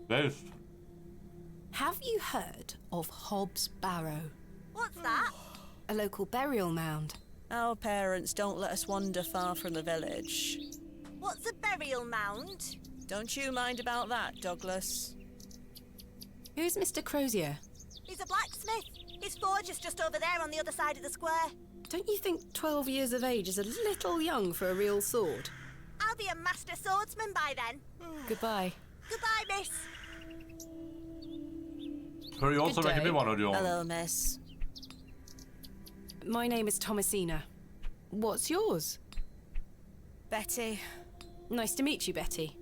Based. Have you heard of Hobbs Barrow? What's that? A local burial mound. Our parents don't let us wander far from the village. What's a burial mound? Don't you mind about that, Douglas. Who's Mr. Crozier? He's a blacksmith. His forge is just over there on the other side of the square. Don't you think 12 years of age is a little young for a real sword? I'll be a master swordsman by then. Goodbye. Goodbye, miss. So you also Good making day. me one of your own. Hello, miss. My name is Thomasina. What's yours? Betty. Nice to meet you, Betty.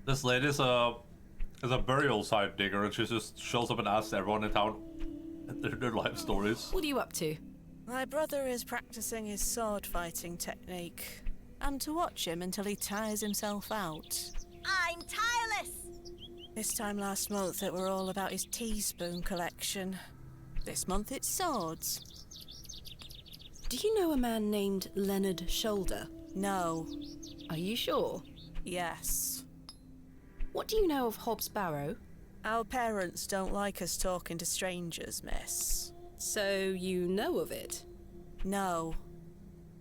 This lady's a burial site digger, and she just shows up and asks everyone in town their life stories. What are you up to? My brother is practicing his sword fighting technique. I'm to watch him until he tires himself out. I'm tireless. This time last month it were all about his teaspoon collection. This month it's swords. Do you know a man named Leonard Shoulder? No. Are you sure? Yes. What do you know of Hobbs Barrow? Our parents don't like us talking to strangers, miss. So you know of it? No.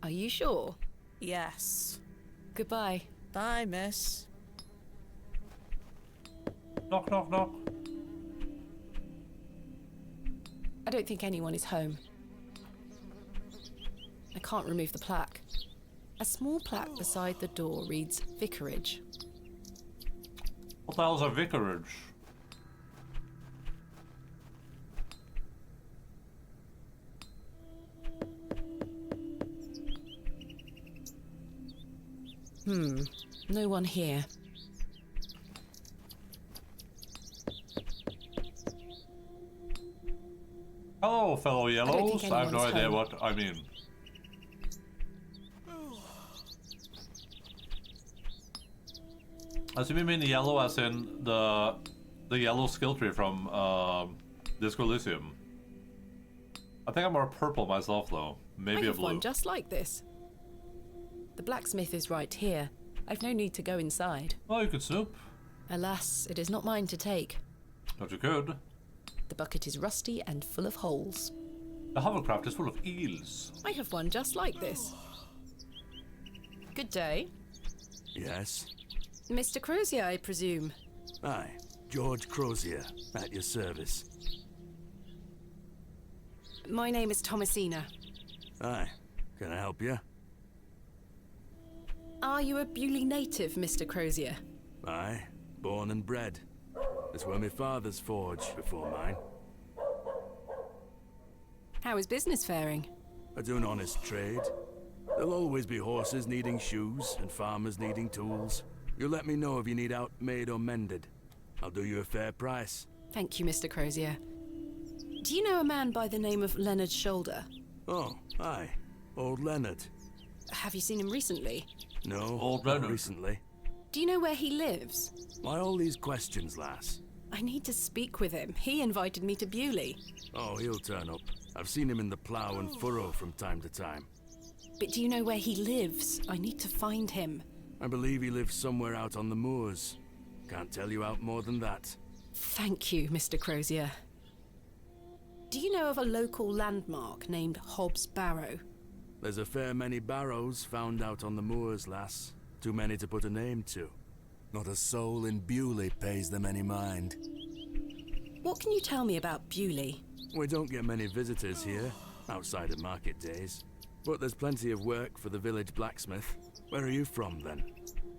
Are you sure? Yes. Goodbye. Bye, miss. Knock, knock, knock. I don't think anyone is home. I can't remove the plaque. A small plaque beside the door reads Vicarage. What the hell's a vicarage? No one here. Hello, fellow yellows. think I have no anyone's idea home. what I mean. I assume you mean yellow as in the yellow skill tree from Disco Elysium. I think I'm more purple myself though. Maybe I a have blue. one just like this. The blacksmith is right here. I've no need to go inside. Well, you could snoop. Alas, it is not mine to take. But you could. The bucket is rusty and full of holes. The hovercraft is full of eels. I have one just like this. Good day. Yes? Mr. Crozier, I presume. Aye, George Crozier, at your service. My name is Thomasina. Aye, can I help you? Are you a Bewley native, Mr. Crozier? Aye, born and bred. This were my father's forge before mine. How is business faring? I do an honest trade. There'll always be horses needing shoes and farmers needing tools. You let me know if you need out made or mended. I'll do you a fair price. Thank you, Mr. Crozier. Do you know a man by the name of Leonard Shoulder? Oh, aye. Old Leonard. Have you seen him recently? No, Old not Leonard. recently. Do you know where he lives? Why all these questions, lass? I need to speak with him. He invited me to Bewley. Oh, he'll turn up. I've seen him in the plough and furrow from time to time. But do you know where he lives? I need to find him. I believe he lives somewhere out on the moors. Can't tell you out more than that. Thank you, Mr. Crozier. Do you know of a local landmark named Hobbs Barrow? There's a fair many barrows found out on the moors, lass. Too many to put a name to. Not a soul in Bewley pays them any mind. What can you tell me about Bewley? We don't get many visitors here, outside of market days. But there's plenty of work for the village blacksmith. Where are you from, then?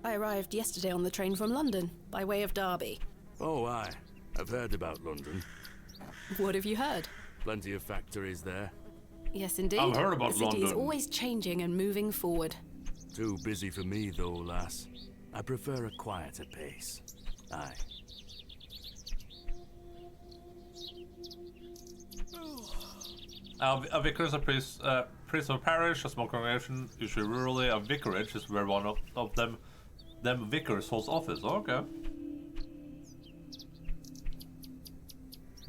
I arrived yesterday on the train from London, by way of Derby. Oh, aye. I've heard about London. What have you heard? Plenty of factories there. Yes, indeed. I've heard about the city is London. always changing and moving forward. Too busy for me, though, lass. I prefer a quieter pace. Aye. A vicar is a priest of a parish, a small congregation, usually rurally. A vicarage is where one of them vicars holds office. Oh, okay.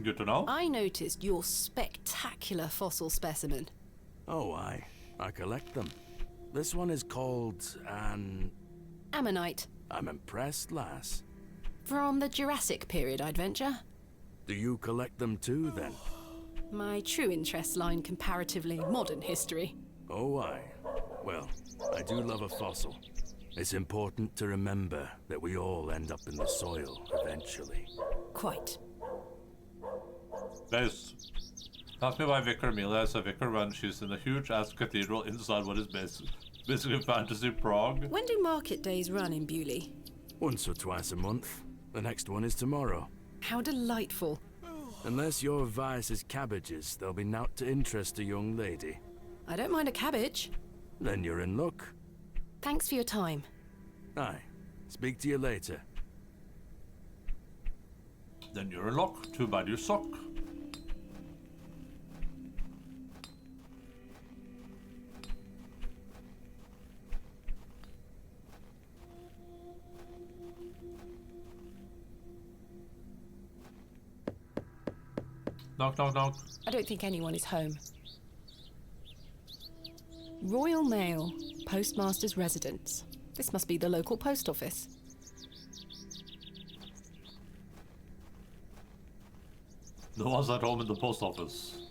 Good to know. I noticed your spectacular fossil specimen. Oh, aye. I collect them. This one is called an... Ammonite. I'm impressed, lass. From the Jurassic period, I'd venture. Do you collect them too, then? My true interests lie in comparatively modern history. Oh, aye. Well, I do love a fossil. It's important to remember that we all end up in the soil eventually. Quite. Nice. Ask me why Vicar Amelia is a vicar when she's in a huge-ass cathedral inside what is basically fantasy Prague. When do market days run in Bewley? Once or twice a month. The next one is tomorrow. How delightful. Unless your vice is cabbages, there'll be naught to interest a young lady. I don't mind a cabbage. Then you're in luck. Thanks for your time. Aye. Speak to you later. Then you're in luck. Too bad you suck. Knock, knock, knock. I don't think anyone is home. Royal Mail, Postmaster's Residence. This must be the local post office. No one's at home in the post office.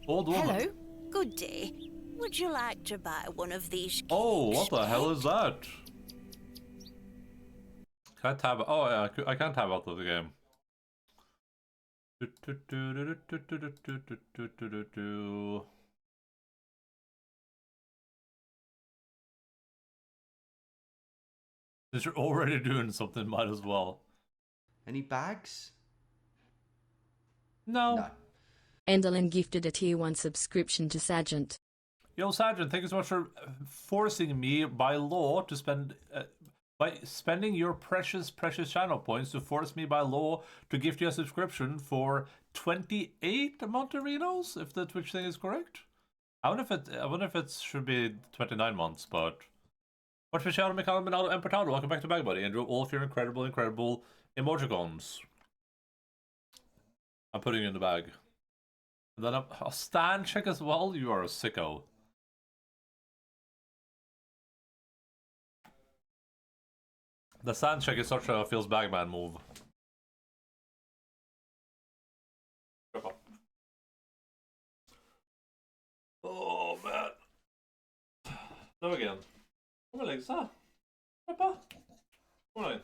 Old woman. Hello. Good day. Would you like to buy one of these cakes? Oh, what the hell is that? Can I tab? Oh, yeah, I can't tab out of the game. Since you're already doing something, might as well. Any bags? No. Endaline gifted a tier 1 subscription to Sergeant. Yo, Sergeant, thank you so much for forcing me by law to spend... by spending your precious channel points to force me by law to gift you a subscription for 28 Monterinos, if the Twitch thing is correct. I wonder if it should be 29 months, but... Watch me shout out, Ronaldo and Portado. Welcome back to Bag Buddy. Andrew, all of your incredible emojicons. I'm putting you in the bag. And then a stand check as well. You are a sicko. The stand check is such a feels bagman move. Oh man. No again. Come on, legs, huh? Peppa. Come on.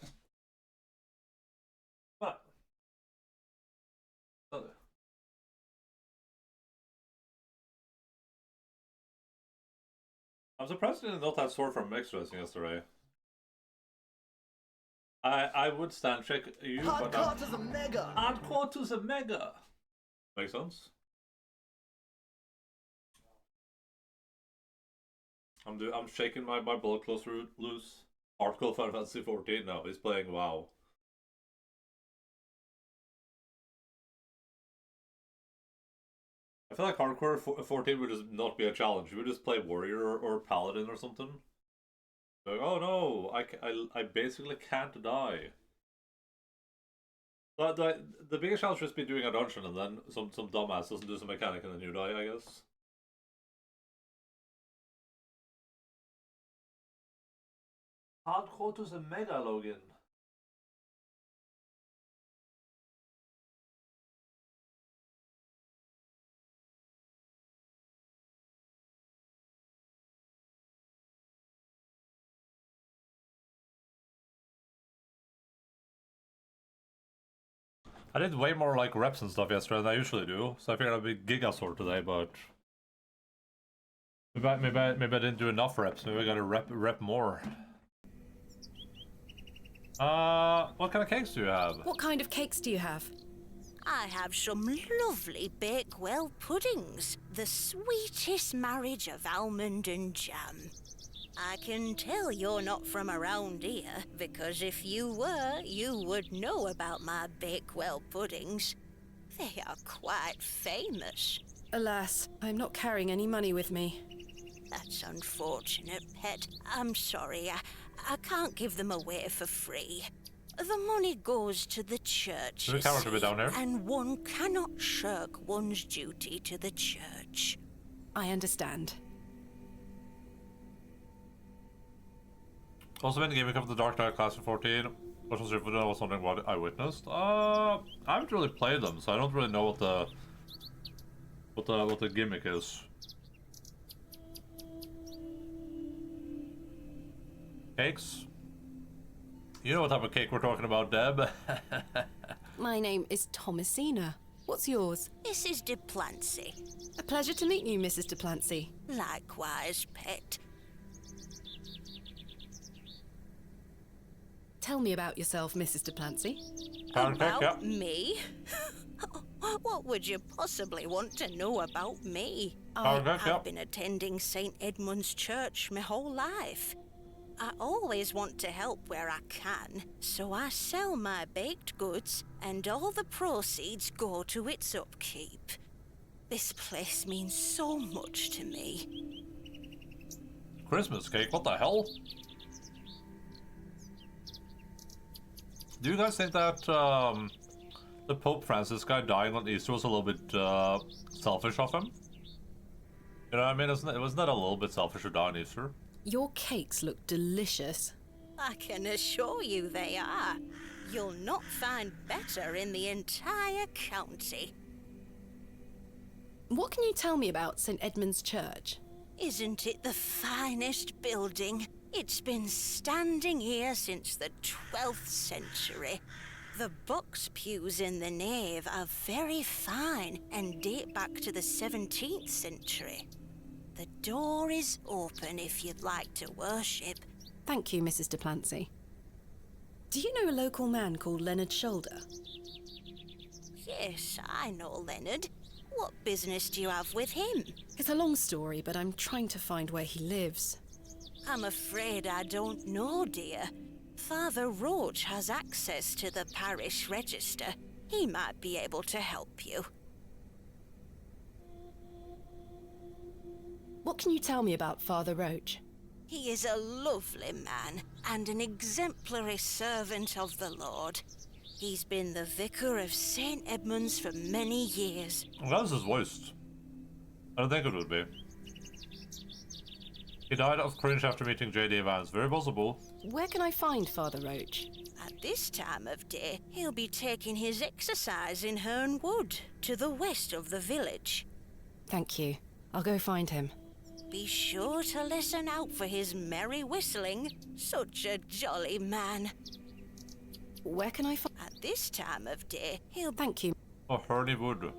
What? I'm surprised you didn't know that sword from Extras yesterday. I would stand check you, but Hardcore to the mega. Hardcore to the mega. Makes sense. I'm shaking my bullet close loose. Hardcore Final Fantasy 14 now. He's playing WoW. I feel like Hardcore 14 would just not be a challenge. You would just play Warrior or Paladin or something. Like, oh no, I basically can't die. The biggest challenge would just be doing a dungeon and then some dumbass doesn't do some mechanic and then you die, I guess. Hardcore to the mega, Logan. I did way more like reps and stuff yesterday than I usually do, so I figured I'd be Gigasword today, but maybe I didn't do enough reps. Maybe I gotta rep more. What kind of cakes do you have? What kind of cakes do you have? I have some lovely Bakewell puddings, the sweetest marriage of almond and jam. I can tell you're not from around here, because if you were, you would know about my Bakewell puddings. They are quite famous. Alas, I'm not carrying any money with me. That's unfortunate, pet. I'm sorry, I can't give them away for free. The money goes to the church, The camera should be down here. and one cannot shirk one's duty to the church. I understand. Also been gaming of the Dark Knight Class of 14. Which was I was wondering what I witnessed. I haven't really played them, so I don't really know what the gimmick is. Cakes? You know what type of cake we're talking about, Deb. My name is Thomasina. What's yours? Mrs. de Plancy. A pleasure to meet you, Mrs. de Plancy. Likewise, pet. Tell me about yourself, Mrs. de Plancy. About me? What would you possibly want to know about me? I've been attending St. Edmund's Church my whole life. I always want to help where I can, so I sell my baked goods, and all the proceeds go to its upkeep. This place means so much to me. Christmas cake? What the hell? Do you guys think that the Pope Francis guy dying on Easter was a little bit selfish of him? You know what I mean? Wasn't that a little bit selfish to die on Easter? Your cakes look delicious. I can assure you they are. You'll not find better in the entire county. What can you tell me about St. Edmund's Church? Isn't it the finest building? It's been standing here since the 12th century. The box pews in the nave are very fine and date back to the 17th century. The door is open if you'd like to worship. Thank you, Mrs. de Plancy. Do you know a local man called Leonard Shoulder? Yes, I know Leonard. What business do you have with him? It's a long story, but I'm trying to find where he lives. I'm afraid I don't know, dear. Father Roach has access to the parish register. He might be able to help you. What can you tell me about Father Roach? He is a lovely man and an exemplary servant of the Lord. He's been the vicar of St. Edmund's for many years. Well, that's his voice. I don't think it would be. He died of cringe after meeting J.D. Vance. Very possible. Where can I find Father Roach? At this time of day, he'll be taking his exercise in Herne Wood, to the west of the village. Thank you. I'll go find him. Be sure to listen out for his merry whistling. Such a jolly man. Where can I find... At this time of day, he'll... Thank you. Oh, Herne Wood.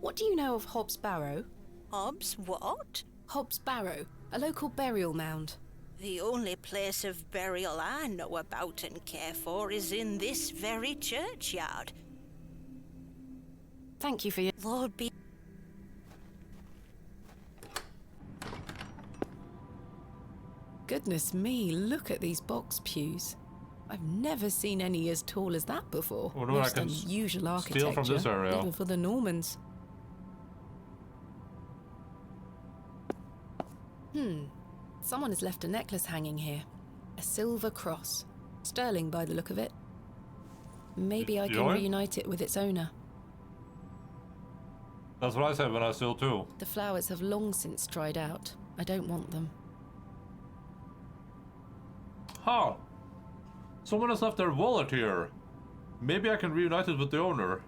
What do you know of Hobbs Barrow? Hobbs what? Hobbs Barrow, a local burial mound. The only place of burial I know about and care for is in this very churchyard. Thank you for your... Lord be... Goodness me, look at these box pews. I've never seen any as tall as that before. Wonder what I Most can unusual architecture, steal from this area. even for the Normans. Someone has left a necklace hanging here. A silver cross. Sterling by the look of it. Maybe I can reunite it with its owner. That's what I said when I stole too. The flowers have long since dried out. I don't want them. Huh. Someone has left their wallet here. Maybe I can reunite it with the owner.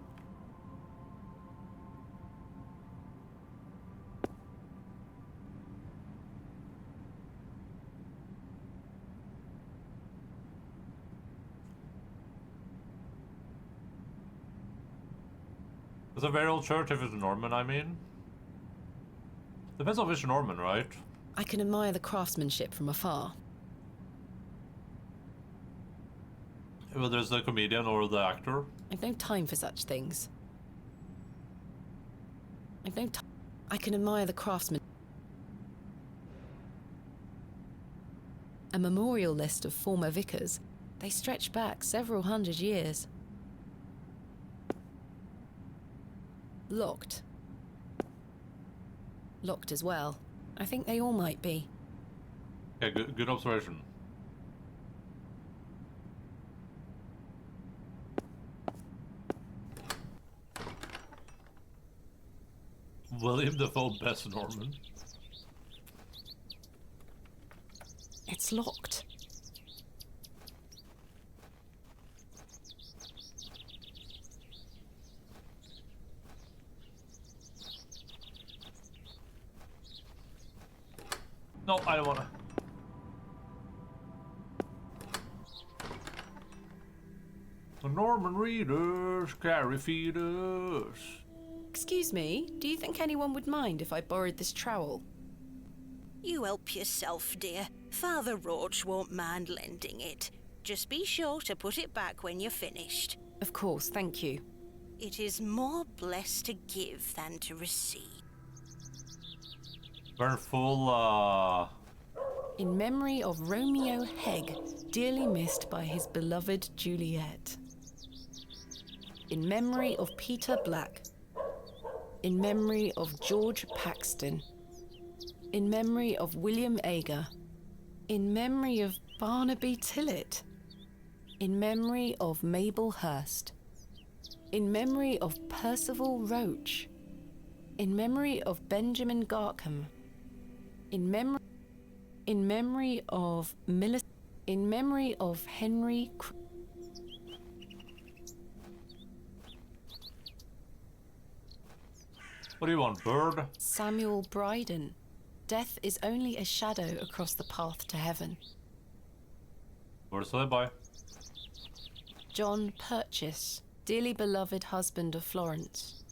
It's a very old church if it's Norman, I mean. Depends on which Norman, right? I can admire the craftsmanship from afar. Whether it's the comedian or the actor. I've no time for such things. I've no time. I can admire the craftsman. A memorial list of former vicars. They stretch back several hundred years. Locked. Locked as well. I think they all might be. Yeah, good observation. William Defoe, best Norman. It's locked. No, I don't wanna. The Norman readers carry feeders. Excuse me, do you think anyone would mind if I borrowed this trowel? You help yourself, dear. Father Roach won't mind lending it. Just be sure to put it back when you're finished. Of course, thank you. It is more blessed to give than to receive. We're full, In memory of Romeo Hegg, dearly missed by his beloved Juliet. In memory of Peter Black. In memory of George Paxton. In memory of William Ager. In memory of Barnaby Tillett. In memory of Mabel Hurst. In memory of Percival Roach. In memory of Benjamin Garkham. In memory of in memory of Henry what do you want, bird? Samuel Bryden. Death is only a shadow across the path to heaven. Where's the by? John Purchase, dearly beloved husband of Florence.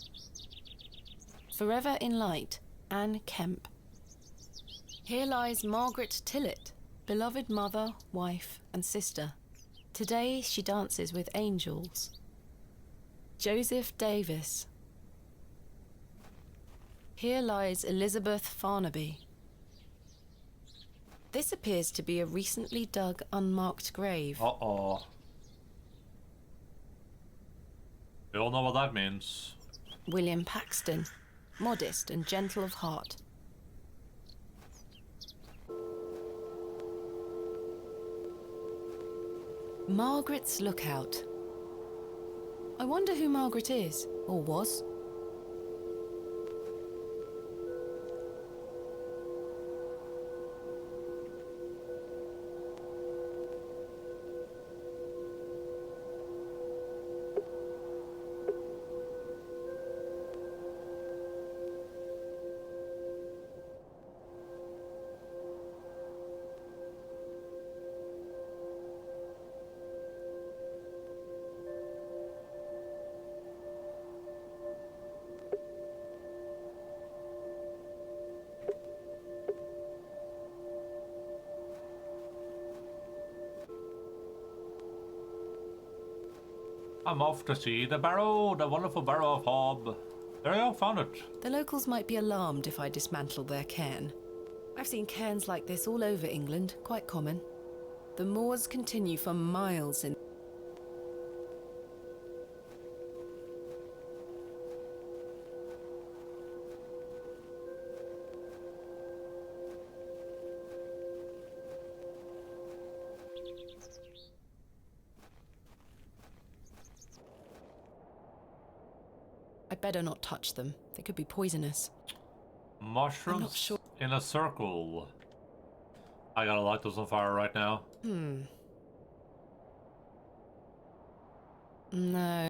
Forever in light, Anne Kemp. Here lies Margaret Tillett, beloved mother, wife, and sister. Today she dances with angels. Joseph Davis. Here lies Elizabeth Farnaby. This appears to be a recently dug, unmarked grave. Uh-oh. You all know what that means. William Paxton, modest and gentle of heart. Margaret's Lookout. I wonder who Margaret is, or was. I'm off to see the Barrow, the wonderful Barrow of Hob. There you go, found it. The locals might be alarmed if I dismantle their cairn. I've seen cairns like this all over England, quite common. The moors continue for miles in... I better not touch them. They could be poisonous. Mushrooms I'm not sure. in a circle. I gotta light those on fire right now. No.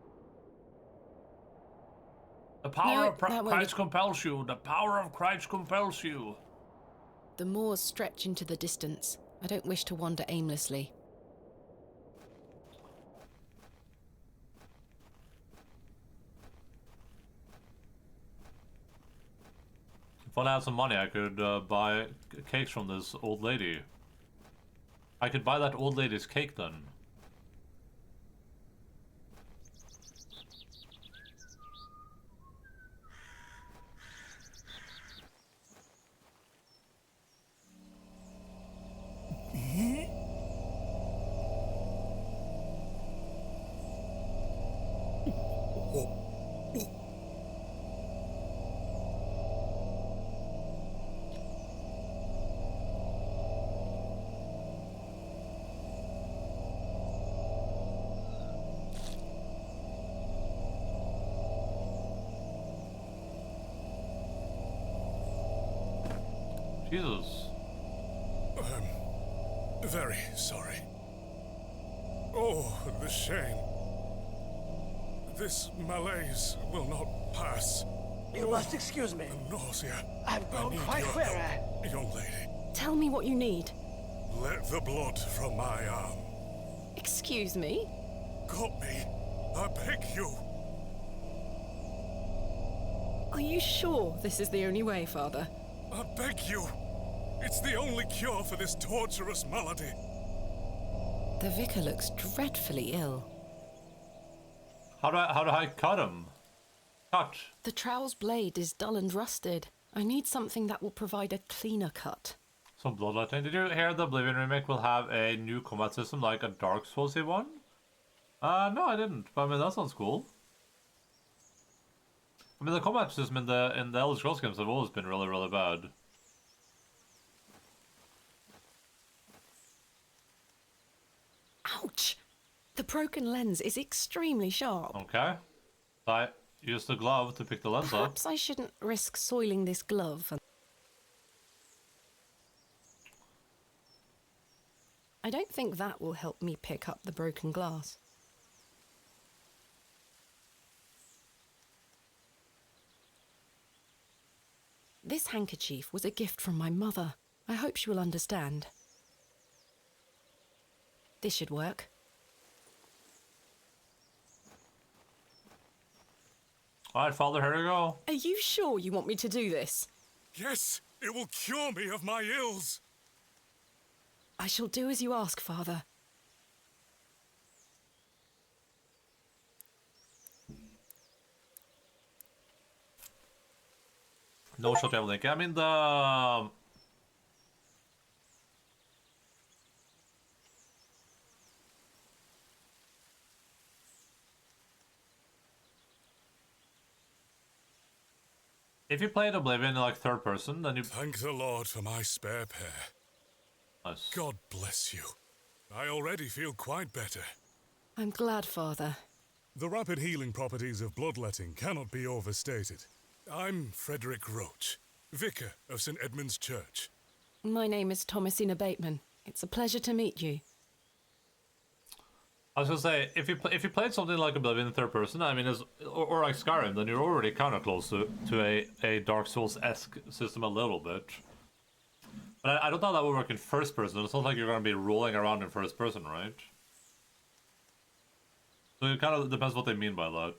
The power No, of that won't Christ compels you. The power of Christ compels you. The moors stretch into the distance. I don't wish to wander aimlessly. If I had some money, I could buy cakes from this old lady. I could buy that old lady's cake then. Jesus. Very sorry. Oh, the shame. This malaise will not pass. You must excuse me. The nausea. I've grown need quite your weary. help, young lady. Tell me what you need. Let the blood from my arm. Excuse me? Got me. I beg you. Are you sure this is the only way, Father? I beg you. It's the only cure for this torturous malady. The vicar looks dreadfully ill. How do I cut him? Cut. The trowel's blade is dull and rusted. I need something that will provide a cleaner cut. Some bloodletting. Did you hear the Oblivion remake will have a new combat system like a Dark Soulsy one? No, I didn't. But I mean, that sounds cool. I mean, the combat system in the Elder Scrolls games have always been really, really bad. Ouch! The broken lens is extremely sharp. Okay. I use the glove to pick the lens up. Perhaps I shouldn't risk soiling this glove. I don't think that will help me pick up the broken glass. This handkerchief was a gift from my mother. I hope she will understand. This should work. Alright, Father, here we go. Are you sure you want me to do this? Yes, it will cure me of my ills. I shall do as you ask, Father. No short-term link. I mean, the... If you played Oblivion in like third person, then you... Thank the Lord for my spare pair. Nice. God bless you. I already feel quite better. I'm glad, Father. The rapid healing properties of bloodletting cannot be overstated. I'm Frederick Roach, Vicar of St. Edmund's Church. My name is Thomasina Bateman. It's a pleasure to meet you. I was gonna say, if you played something like Oblivion in third person, I mean, or like Skyrim, then you're already kind of close to a Dark Souls-esque system a little bit. But I don't know that would work in first person. It's not like you're gonna be rolling around in first person, right? So it kind of depends what they mean by that.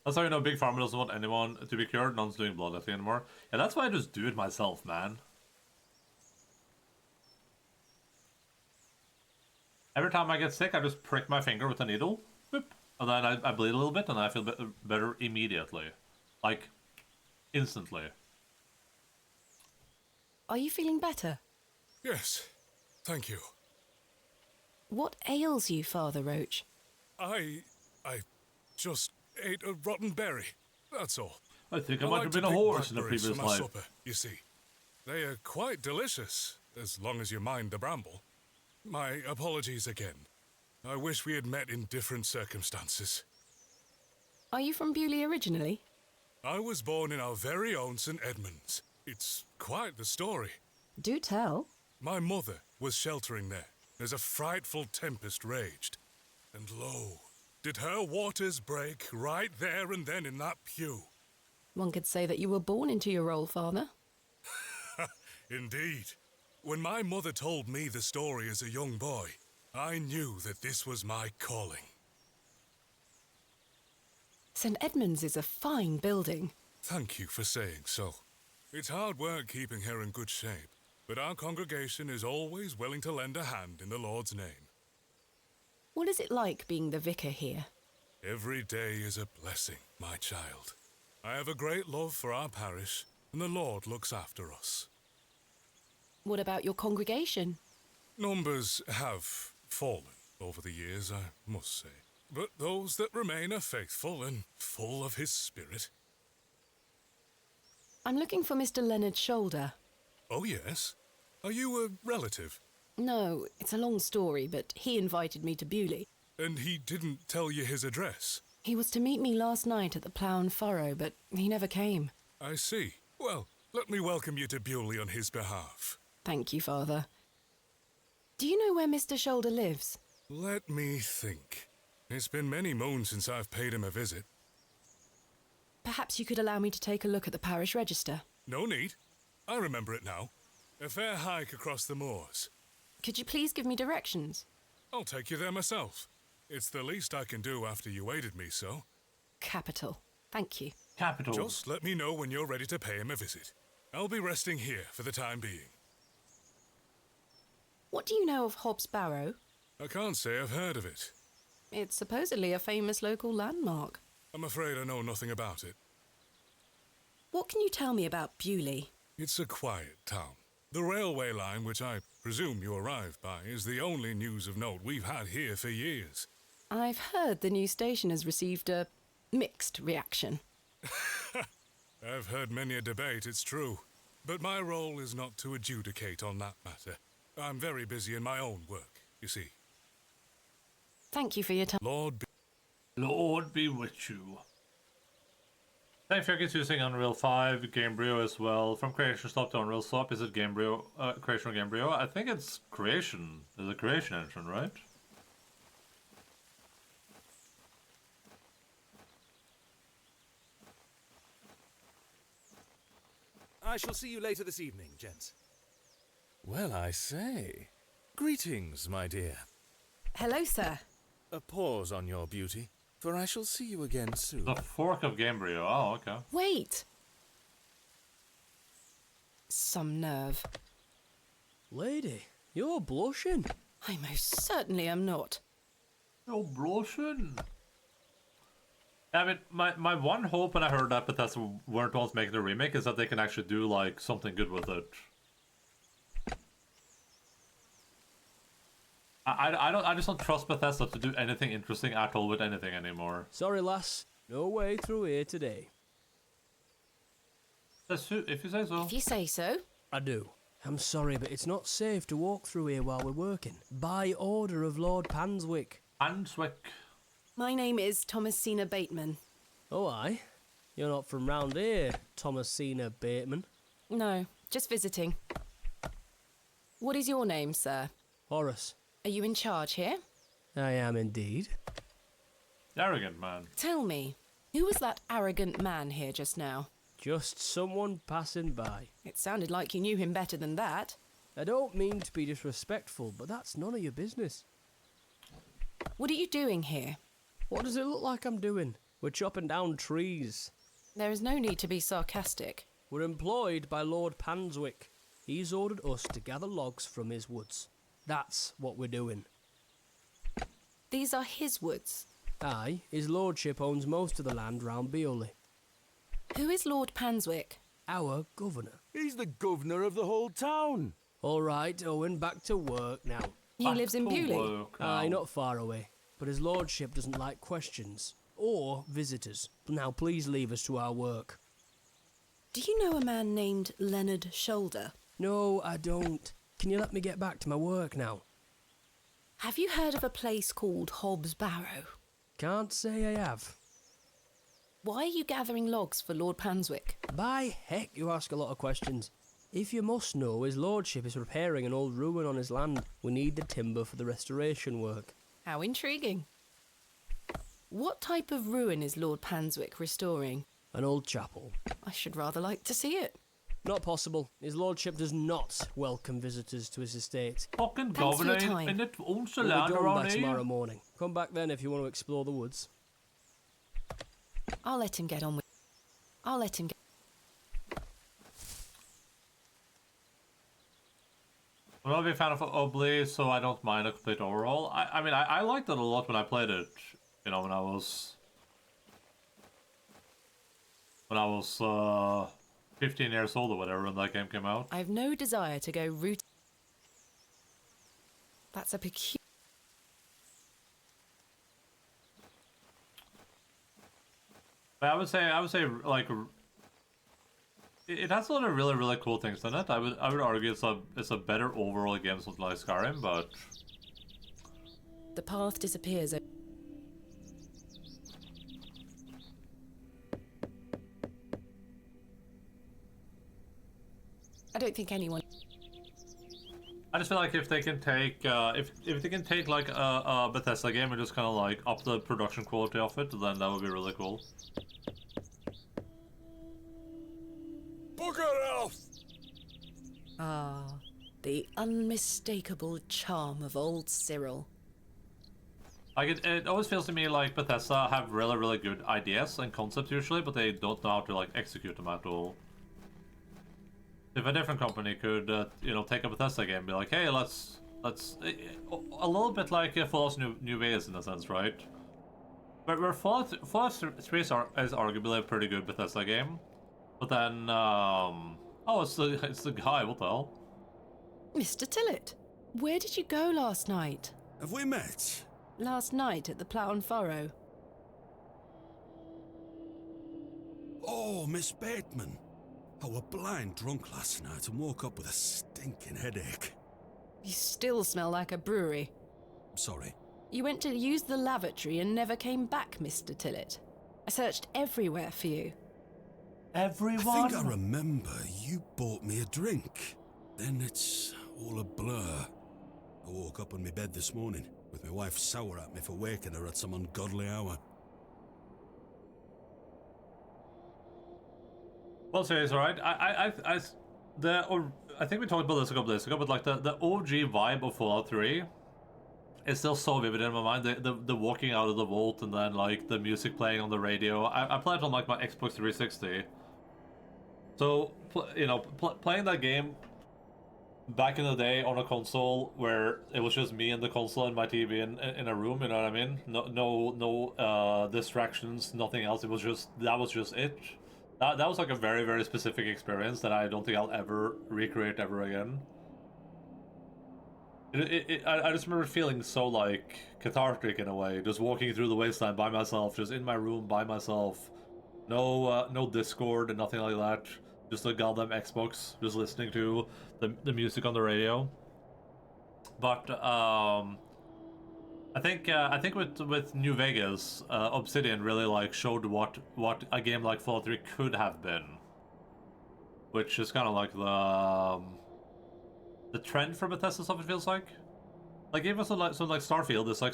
That's how you know Big Pharma doesn't want anyone to be cured. None's doing bloodletting anymore. Yeah, that's why I just do it myself, man. Every time I get sick, I just prick my finger with a needle, boop, and then I bleed a little bit, and I feel better immediately. Like, instantly. Are you feeling better? Yes, thank you. What ails you, Father Roach? I just ate a rotten berry, that's all. I think I might have been a horse in a blackberries previous for my life. supper, you see. They are quite delicious, as long as you mind the bramble. My apologies again. I wish we had met in different circumstances. Are you from Bewley originally? I was born in our very own St. Edmunds. It's quite the story. Do tell. My mother was sheltering there as a frightful tempest raged. And lo, did her waters break right there and then in that pew. One could say that you were born into your role, Father. Indeed. When my mother told me the story as a young boy, I knew that this was my calling. St. Edmunds is a fine building. Thank you for saying so. It's hard work keeping her in good shape, but our congregation is always willing to lend a hand in the Lord's name. What is it like being the vicar here? Every day is a blessing, my child. I have a great love for our parish, and the Lord looks after us. What about your congregation? Numbers have fallen over the years, I must say. But those that remain are faithful and full of his spirit. I'm looking for Mr. Leonard Shoulder. Oh, yes? Are you a relative? No, it's a long story, but he invited me to Bewley. And he didn't tell you his address? He was to meet me last night at the Plough and Furrow, but he never came. I see. Well, let me welcome you to Bewley on his behalf. Thank you, Father. Do you know where Mr. Shoulder lives? Let me think. It's been many moons since I've paid him a visit. Perhaps you could allow me to take a look at the parish register. No need. I remember it now. A fair hike across the moors. Could you please give me directions? I'll take you there myself. It's the least I can do after you aided me so. Capital. Thank you. Capital. Just let me know when you're ready to pay him a visit. I'll be resting here for the time being. What do you know of Hobbs Barrow? I can't say I've heard of it. It's supposedly a famous local landmark. I'm afraid I know nothing about it. What can you tell me about Bewley? It's a quiet town. The railway line, which I presume you arrived by, is the only news of note we've had here for years. I've heard the new station has received a mixed reaction. I've heard many a debate, it's true. But my role is not to adjudicate on that matter. I'm very busy in my own work, you see. Thank you for your time. Lord be with you. Thank you for using Unreal 5, Gamebryo as well. From Creation Swap to Unreal Swap, is it Gamebryo, Creation or Gamebryo? I think it's Creation. There's a Creation engine, right? I shall see you later this evening, gents. Well, I say. Greetings, my dear. Hello, sir. A pause on your beauty, for I shall see you again soon. The fork of Gamebryo. Oh, okay. Wait. Some nerve. Lady, you're blushing. I most certainly am not. You're blushing. I mean, my one hope when I heard that Bethesda weren't the ones making the remake is that they can actually do, like, something good with it. I just don't trust Bethesda to do anything interesting at all with anything anymore. Sorry, lass. No way through here today. If you say so. If you say so. I do. I'm sorry, but it's not safe to walk through here while we're working. By order of Lord Panswick. Panswick. My name is Thomasina Bateman. Oh, aye? You're not from round here, Thomasina Bateman. No, just visiting. What is your name, sir? Horace. Are you in charge here? I am indeed. Arrogant man. Tell me, who was that arrogant man here just now? Just someone passing by. It sounded like you knew him better than that. I don't mean to be disrespectful, but that's none of your business. What are you doing here? What does it look like I'm doing? We're chopping down trees. There is no need to be sarcastic. We're employed by Lord Panswick. He's ordered us to gather logs from his woods. That's what we're doing. These are his woods? Aye, his lordship owns most of the land round Bewley. Who is Lord Panswick? Our governor. He's the governor of the whole town. All right, Owen, back to work now. He lives in Bewley? Aye, not far away. But his lordship doesn't like questions. Or visitors. Now please leave us to our work. Do you know a man named Leonard Shoulder? No, I don't. Can you let me get back to my work now? Have you heard of a place called Hobbs Barrow? Can't say I have. Why are you gathering logs for Lord Panswick? By heck, you ask a lot of questions. If you must know, his lordship is repairing an old ruin on his land. We need the timber for the restoration work. How intriguing. What type of ruin is Lord Panswick restoring? An old chapel. I should rather like to see it. Not possible. His lordship does not welcome visitors to his estate. Fucking Thanks for your governor time. and it owns the We'll land be done around by here. tomorrow morning. Come back then if you want to explore the woods. I'll let him get on with I'll let him get... I'm not a big fan of Obli, so I don't mind a complete overhaul. I mean, I liked it a lot when I played it. You know, when I was 15 years old or whatever when that game came out. I have no desire to go root... That's a peculiar... But I would say, like, it has a lot of really, really cool things in it. I would argue it's a better overall game than something like Skyrim, but The path disappears. I don't think anyone... I just feel like if they can take, if they can take like a Bethesda game and just kind of like up the production quality of it, then that would be really cool. Bugger off! Ah, the unmistakable charm of old Cyril. Like it always feels to me like Bethesda have really good ideas and concepts usually, but they don't know how to like execute them at all. If a different company could, you know, take a Bethesda game and be like, hey, let's a little bit like Fallout New Vegas in a sense, right? Where Fallout 3 is arguably a pretty good Bethesda game, but then oh, it's the guy. What the hell? Mr. Tillett, where did you go last night? Have we met? Last night at the Plough and Furrow. Oh, Miss Bateman. I were blind drunk last night and woke up with a stinking headache. You still smell like a brewery. Sorry. You went to use the lavatory and never came back, Mr. Tillett. I searched everywhere for you. Everyone? I think I remember you bought me a drink. Then it's all a blur. I woke up on my bed this morning with my wife sour at me for waking her at some ungodly hour. Well, seriously, right? I think we talked about this a couple days ago, but like the OG vibe of Fallout 3 is still so vivid in my mind. The walking out of the vault and then like the music playing on the radio. I played it on like my Xbox 360. So you know, playing that game back in the day on a console where it was just me and the console and my TV in a room. You know what I mean? No distractions, nothing else. That was just it. That was like a very specific experience that I don't think I'll ever recreate ever again. I just remember feeling so like cathartic in a way, just walking through the wasteland by myself, just in my room by myself. No Discord and nothing like that. Just a goddamn Xbox, just listening to the music on the radio. But I think with New Vegas, Obsidian really like showed what a game like Fallout 3 could have been, which is kind of like the trend for Bethesda stuff. It feels like even so like Starfield is like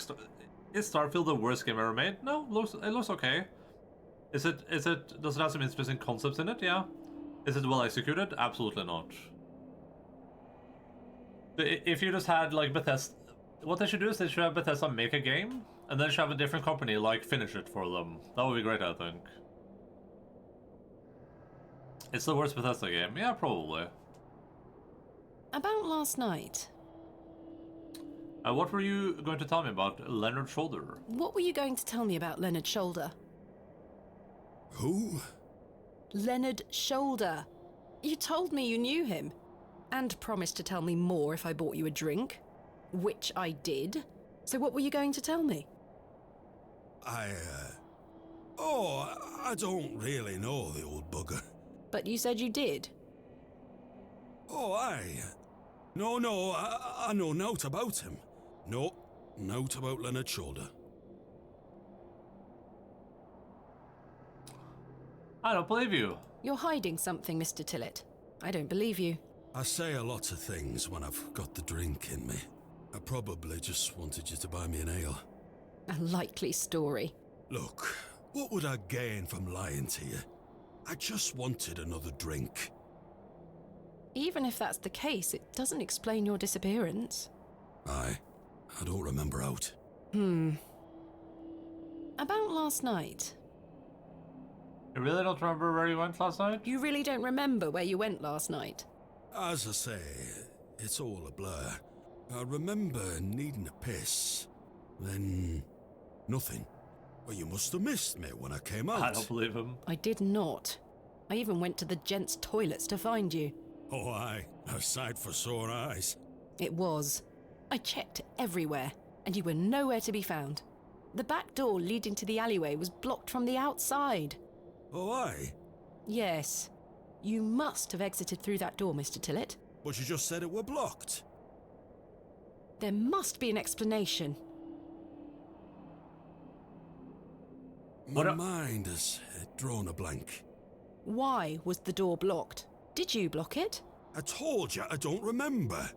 is Starfield the worst game ever made? No, it looks okay. Does it have some interesting concepts in it? Yeah. Is it well executed? Absolutely not. If you just had like Bethesda. What they should do is they should have Bethesda make a game, and then should have a different company like finish it for them. That would be great, I think. It's the worst Bethesda game. Yeah, probably. About last night. What were you going to tell me about Leonard Shoulder? What were you going to tell me about Leonard Shoulder? Who? Leonard Shoulder. You told me you knew him, and promised to tell me more if I bought you a drink. Which I did. So what were you going to tell me? Oh, I don't really know the old bugger. But you said you did. Oh, aye. No, I know naught about him. No, naught about Leonard Shoulder. I don't believe you. You're hiding something, Mr. Tillett. I don't believe you. I say a lot of things when I've got the drink in me. I probably just wanted you to buy me an ale. A likely story. Look, what would I gain from lying to you? I just wanted another drink. Even if that's the case, it doesn't explain your disappearance. Aye, I don't remember out. About last night. You really don't remember where you went last night? You really don't remember where you went last night? As I say, it's all a blur. I remember needing a piss. Then nothing. Well, you must have missed me when I came out. I don't believe him. I did not. I even went to the gents' toilets to find you. Oh, aye. A sight for sore eyes. It was. I checked everywhere, and you were nowhere to be found. The back door leading to the alleyway was blocked from the outside. Oh, aye? Yes. You must have exited through that door, Mr. Tillett. But you just said it were blocked. There must be an explanation. My mind has drawn a blank. Why was the door blocked? Did you block it? I told you I don't remember.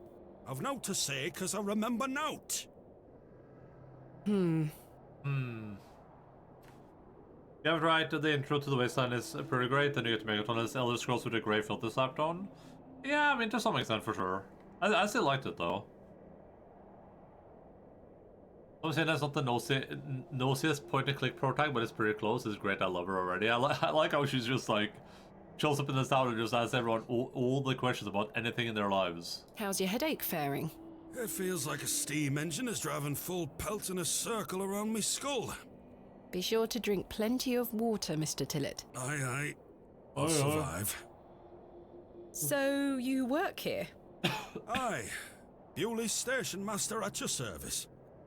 I've nought to say 'cause I remember nought. You have right, the intro to the Wasteland is pretty great, then you get to Megaton as Elder Scrolls with a grey filter slapped on. Yeah, I mean, to some extent for sure. I still liked it though. I'm saying that's not the nosiest point-and-click pro tag, but it's pretty close. It's great, I love her already. I like how she's just like, shows up in this town and just asks everyone all the questions about anything in their lives. How's your headache faring? It feels like a steam engine is driving full pelt in a circle around me skull. Be sure to drink plenty of water, Mr. Tillett. Aye. I'll survive. So, you work here? Aye. Bewley Station Master at your service.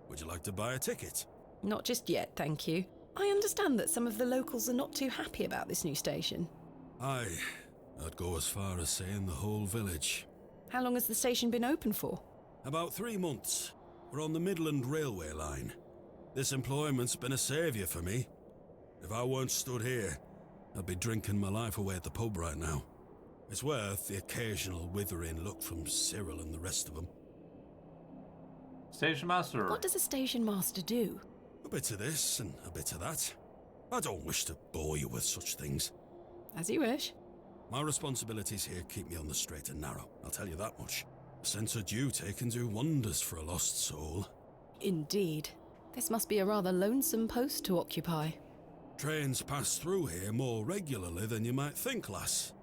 Would you like to buy a ticket? Not just yet, thank you. I understand that some of the locals are not too happy about this new station. Aye. I'd go as far as saying the whole village. How long has the station been open for? About 3 months. We're on the Midland Railway line. This employment's been a saviour for me. If I weren't stood here, I'd be drinking my life away at the pub right now. It's worth the occasional withering look from Cyril and the rest of them. Station Master. What does a station master do? A bit of this and a bit of that. I don't wish to bore you with such things. As you wish. My responsibilities here keep me on the straight and narrow, I'll tell you that much. A sense of duty can do wonders for a lost soul. Indeed. This must be a rather lonesome post to occupy. Trains pass through here more regularly than you might think, lass.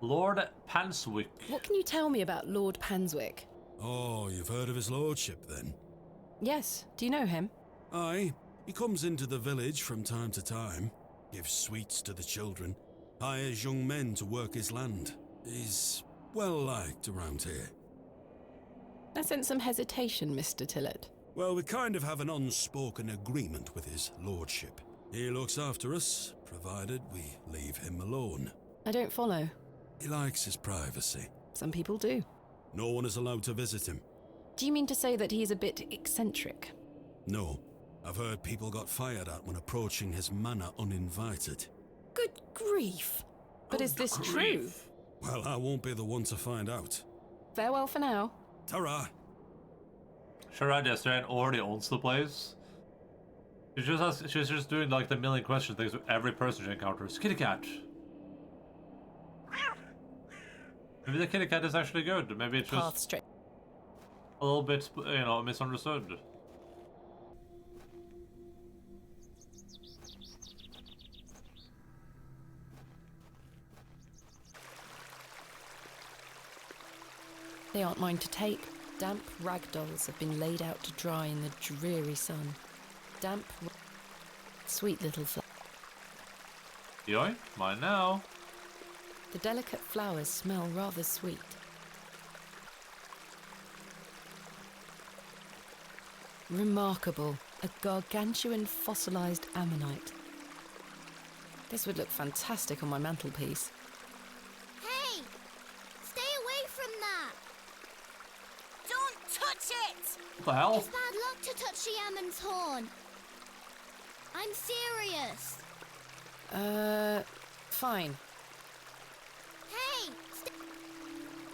Lord Panswick. What can you tell me about Lord Panswick? Oh, you've heard of his lordship, then? Yes. Do you know him? Aye. He comes into the village from time to time, gives sweets to the children, hires young men to work his land. He's well liked around here. I sense some hesitation, Mr. Tillett. Well, we kind of have an unspoken agreement with his lordship. He looks after us, provided we leave him alone. I don't follow. He likes his privacy. Some people do. No one is allowed to visit him. Do you mean to say that he's a bit eccentric? No. I've heard people got fired at when approaching his manor uninvited. Good grief. But is this true? Well, I won't be the one to find out. Farewell for now. Ta-ra! Sharad yesterday already owns the place. She's just doing like the million question things with every person she encounters. Kitty cat. Maybe the kitty cat is actually good. Maybe it's just a little bit, misunderstood. They aren't mine to take. Damp rag dolls have been laid out to dry in the dreary sun. Damp, sweet little flower. Yoink, mine now. The delicate flowers smell rather sweet. Remarkable, a gargantuan fossilized ammonite. This would look fantastic on my mantelpiece. Hey! Stay away from that! Don't touch it! What the hell? It's bad luck to touch the Ammon's horn. I'm serious. Fine. Hey!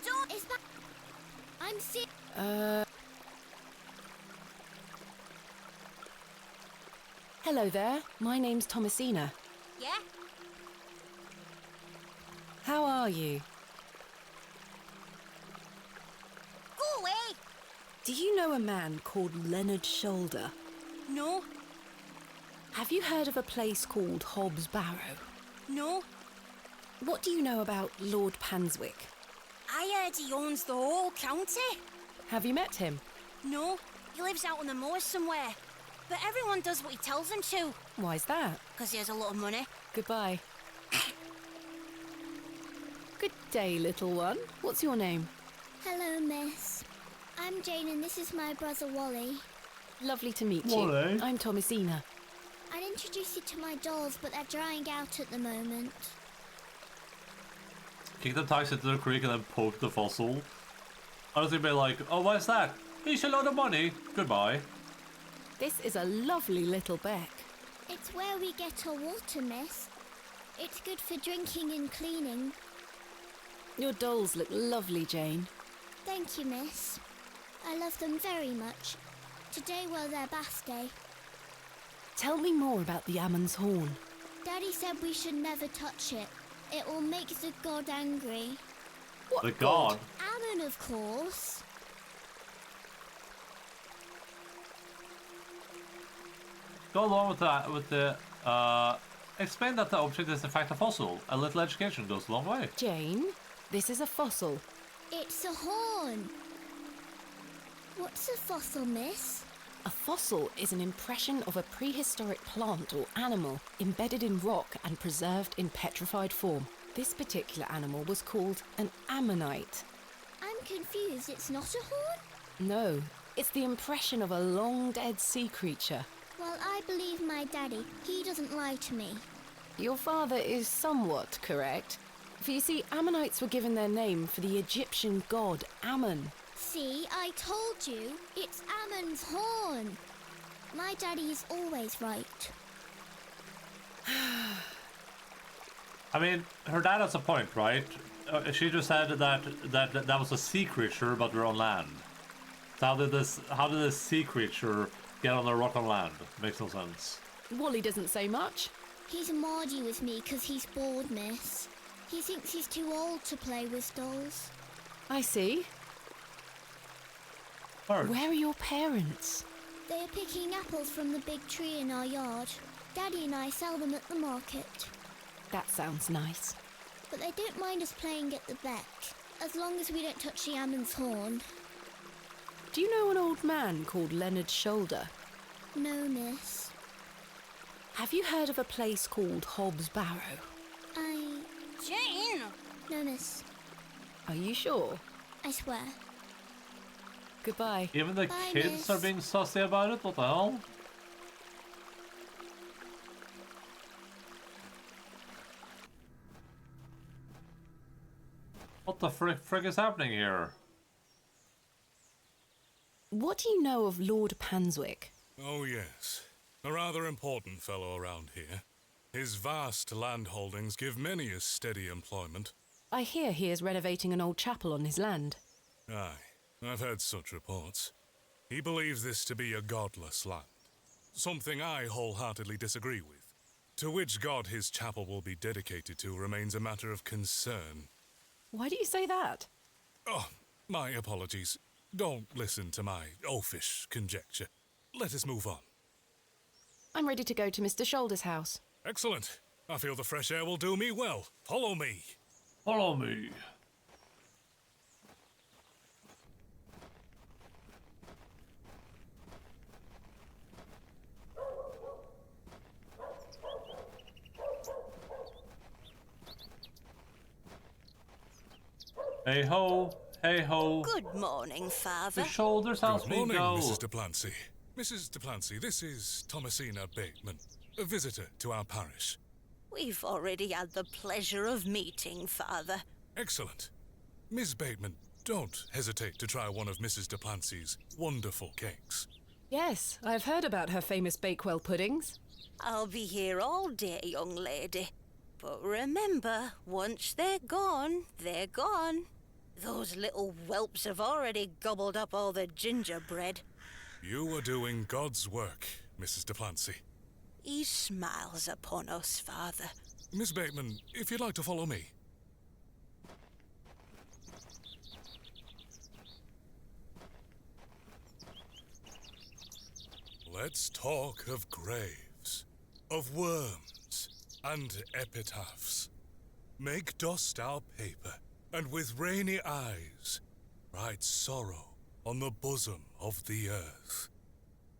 Don't! It's bad. I'm serious. Hello there. My name's Thomasina. Yeah? How are you? Go away! Do you know a man called Leonard Shoulder? No. Have you heard of a place called Hobbs Barrow? No. What do you know about Lord Panswick? I heard he owns the whole county. Have you met him? No. He lives out on the moors somewhere. But everyone does what he tells them to. Why's that? Because he has a lot of money. Goodbye. Good day, little one. What's your name? Hello, miss. I'm Jane and this is my brother Wally. Lovely to meet Wally. you. I'm Thomasina. I'd introduce you to my dolls, but they're drying out at the moment. Kick the tax into the creek and then poke the fossil. I was gonna be like, oh, what's that? He's a lot of money. Goodbye. This is a lovely little beck. It's where we get our water, miss. It's good for drinking and cleaning. Your dolls look lovely, Jane. Thank you, miss. I love them very much. Today was their bath day. Tell me more about the Ammon's Horn. Daddy said we should never touch it. It will make the god angry. What the god? Ammon, of course. Go along with that, with the, explain that the object is in fact a fossil. A little education goes a long way. Jane, this is a fossil. It's a horn. What's a fossil, miss? A fossil is an impression of a prehistoric plant or animal embedded in rock and preserved in petrified form. This particular animal was called an ammonite. I'm confused. It's not a horn? No, it's the impression of a long-dead sea creature. Well, I believe my daddy. He doesn't lie to me. Your father is somewhat correct. For you see, ammonites were given their name for the Egyptian god Ammon. See, I told you. It's Ammon's horn. My daddy is always right. I mean, her dad has a point, right? She just said that was a sea creature, but we're on land. So how did this sea creature get on a rock on land? Makes no sense. Wally doesn't say much. He's mardy with me because he's bored, miss. He thinks he's too old to play with dolls. I see. Birds. Where are your parents? They are picking apples from the big tree in our yard. Daddy and I sell them at the market. That sounds nice. But they don't mind us playing at the beck, as long as we don't touch the Ammon's horn. Do you know an old man called Leonard Shoulder? No, miss. Have you heard of a place called Hobbs Barrow? Jane! No, miss. Are you sure? I swear. Goodbye. Even the Bye, kids miss. are being sussy about it? What the hell? What the frick is happening here? What do you know of Lord Panswick? Oh, yes. A rather important fellow around here. His vast land holdings give many a steady employment. I hear he is renovating an old chapel on his land. Aye, I've heard such reports. He believes this to be a godless land. Something I wholeheartedly disagree with. To which god his chapel will be dedicated to remains a matter of concern. Why do you say that? Oh, my apologies. Don't listen to my oafish conjecture. Let us move on. I'm ready to go to Mr. Shoulder's house. Excellent. I feel the fresh air will do me well. Follow me. Follow me. Hey ho, hey ho. Good morning, Father. The Shoulder's house Good we morning, go. Mrs. Duplancy. Mrs. Duplancy, this is Thomasina Bateman, a visitor to our parish. We've already had the pleasure of meeting, Father. Excellent. Miss Bateman, don't hesitate to try one of Mrs. Duplancy's wonderful cakes. Yes, I've heard about her famous Bakewell puddings. I'll be here all day, young lady. But remember, once they're gone, they're gone. Those little whelps have already gobbled up all the gingerbread. You are doing God's work, Mrs. Duplancy. He smiles upon us, Father. Miss Bateman, if you'd like to follow me. Let's talk of graves, of worms, and epitaphs. Make dust our paper, and with rainy eyes, write sorrow on the bosom of the earth.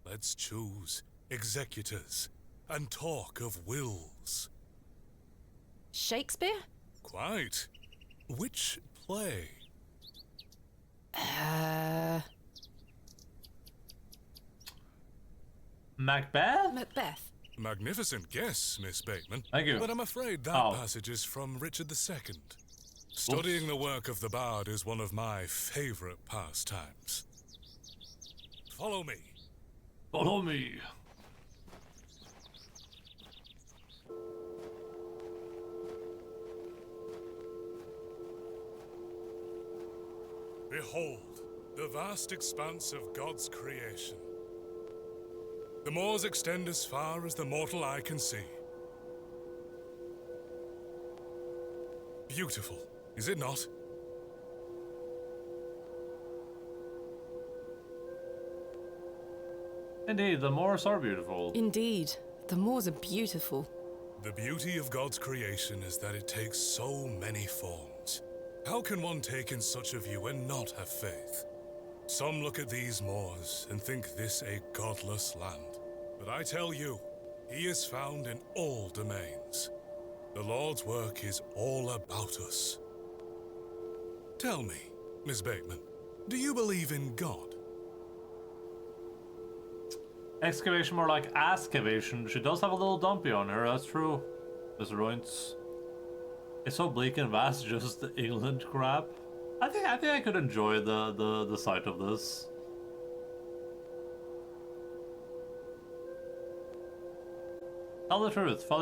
Let's choose executors and talk of wills. Shakespeare? Quite. Which play? Macbeth? Macbeth. Magnificent guess, Miss Bateman. Thank you. But I'm afraid that passage is from Richard II. Studying the work of the bard is one of my favorite pastimes. Follow me. Follow me. Behold, the vast expanse of God's creation. The moors extend as far as the mortal eye can see. Beautiful, is it not? Indeed, the moors are beautiful. Indeed, the moors are beautiful. The beauty of God's creation is that it takes so many forms. How can one take in such a view and not have faith? Some look at these moors and think this a godless land. But I tell you, he is found in all domains. The Lord's work is all about us. Tell me, Miss Bateman, do you believe in God? Excavation more like Excavation. She does have a little dumpy on her, that's true. Miss Royns. It's so bleak and vast, just the England crap. I think I could enjoy the sight of this. Tell the truth, Father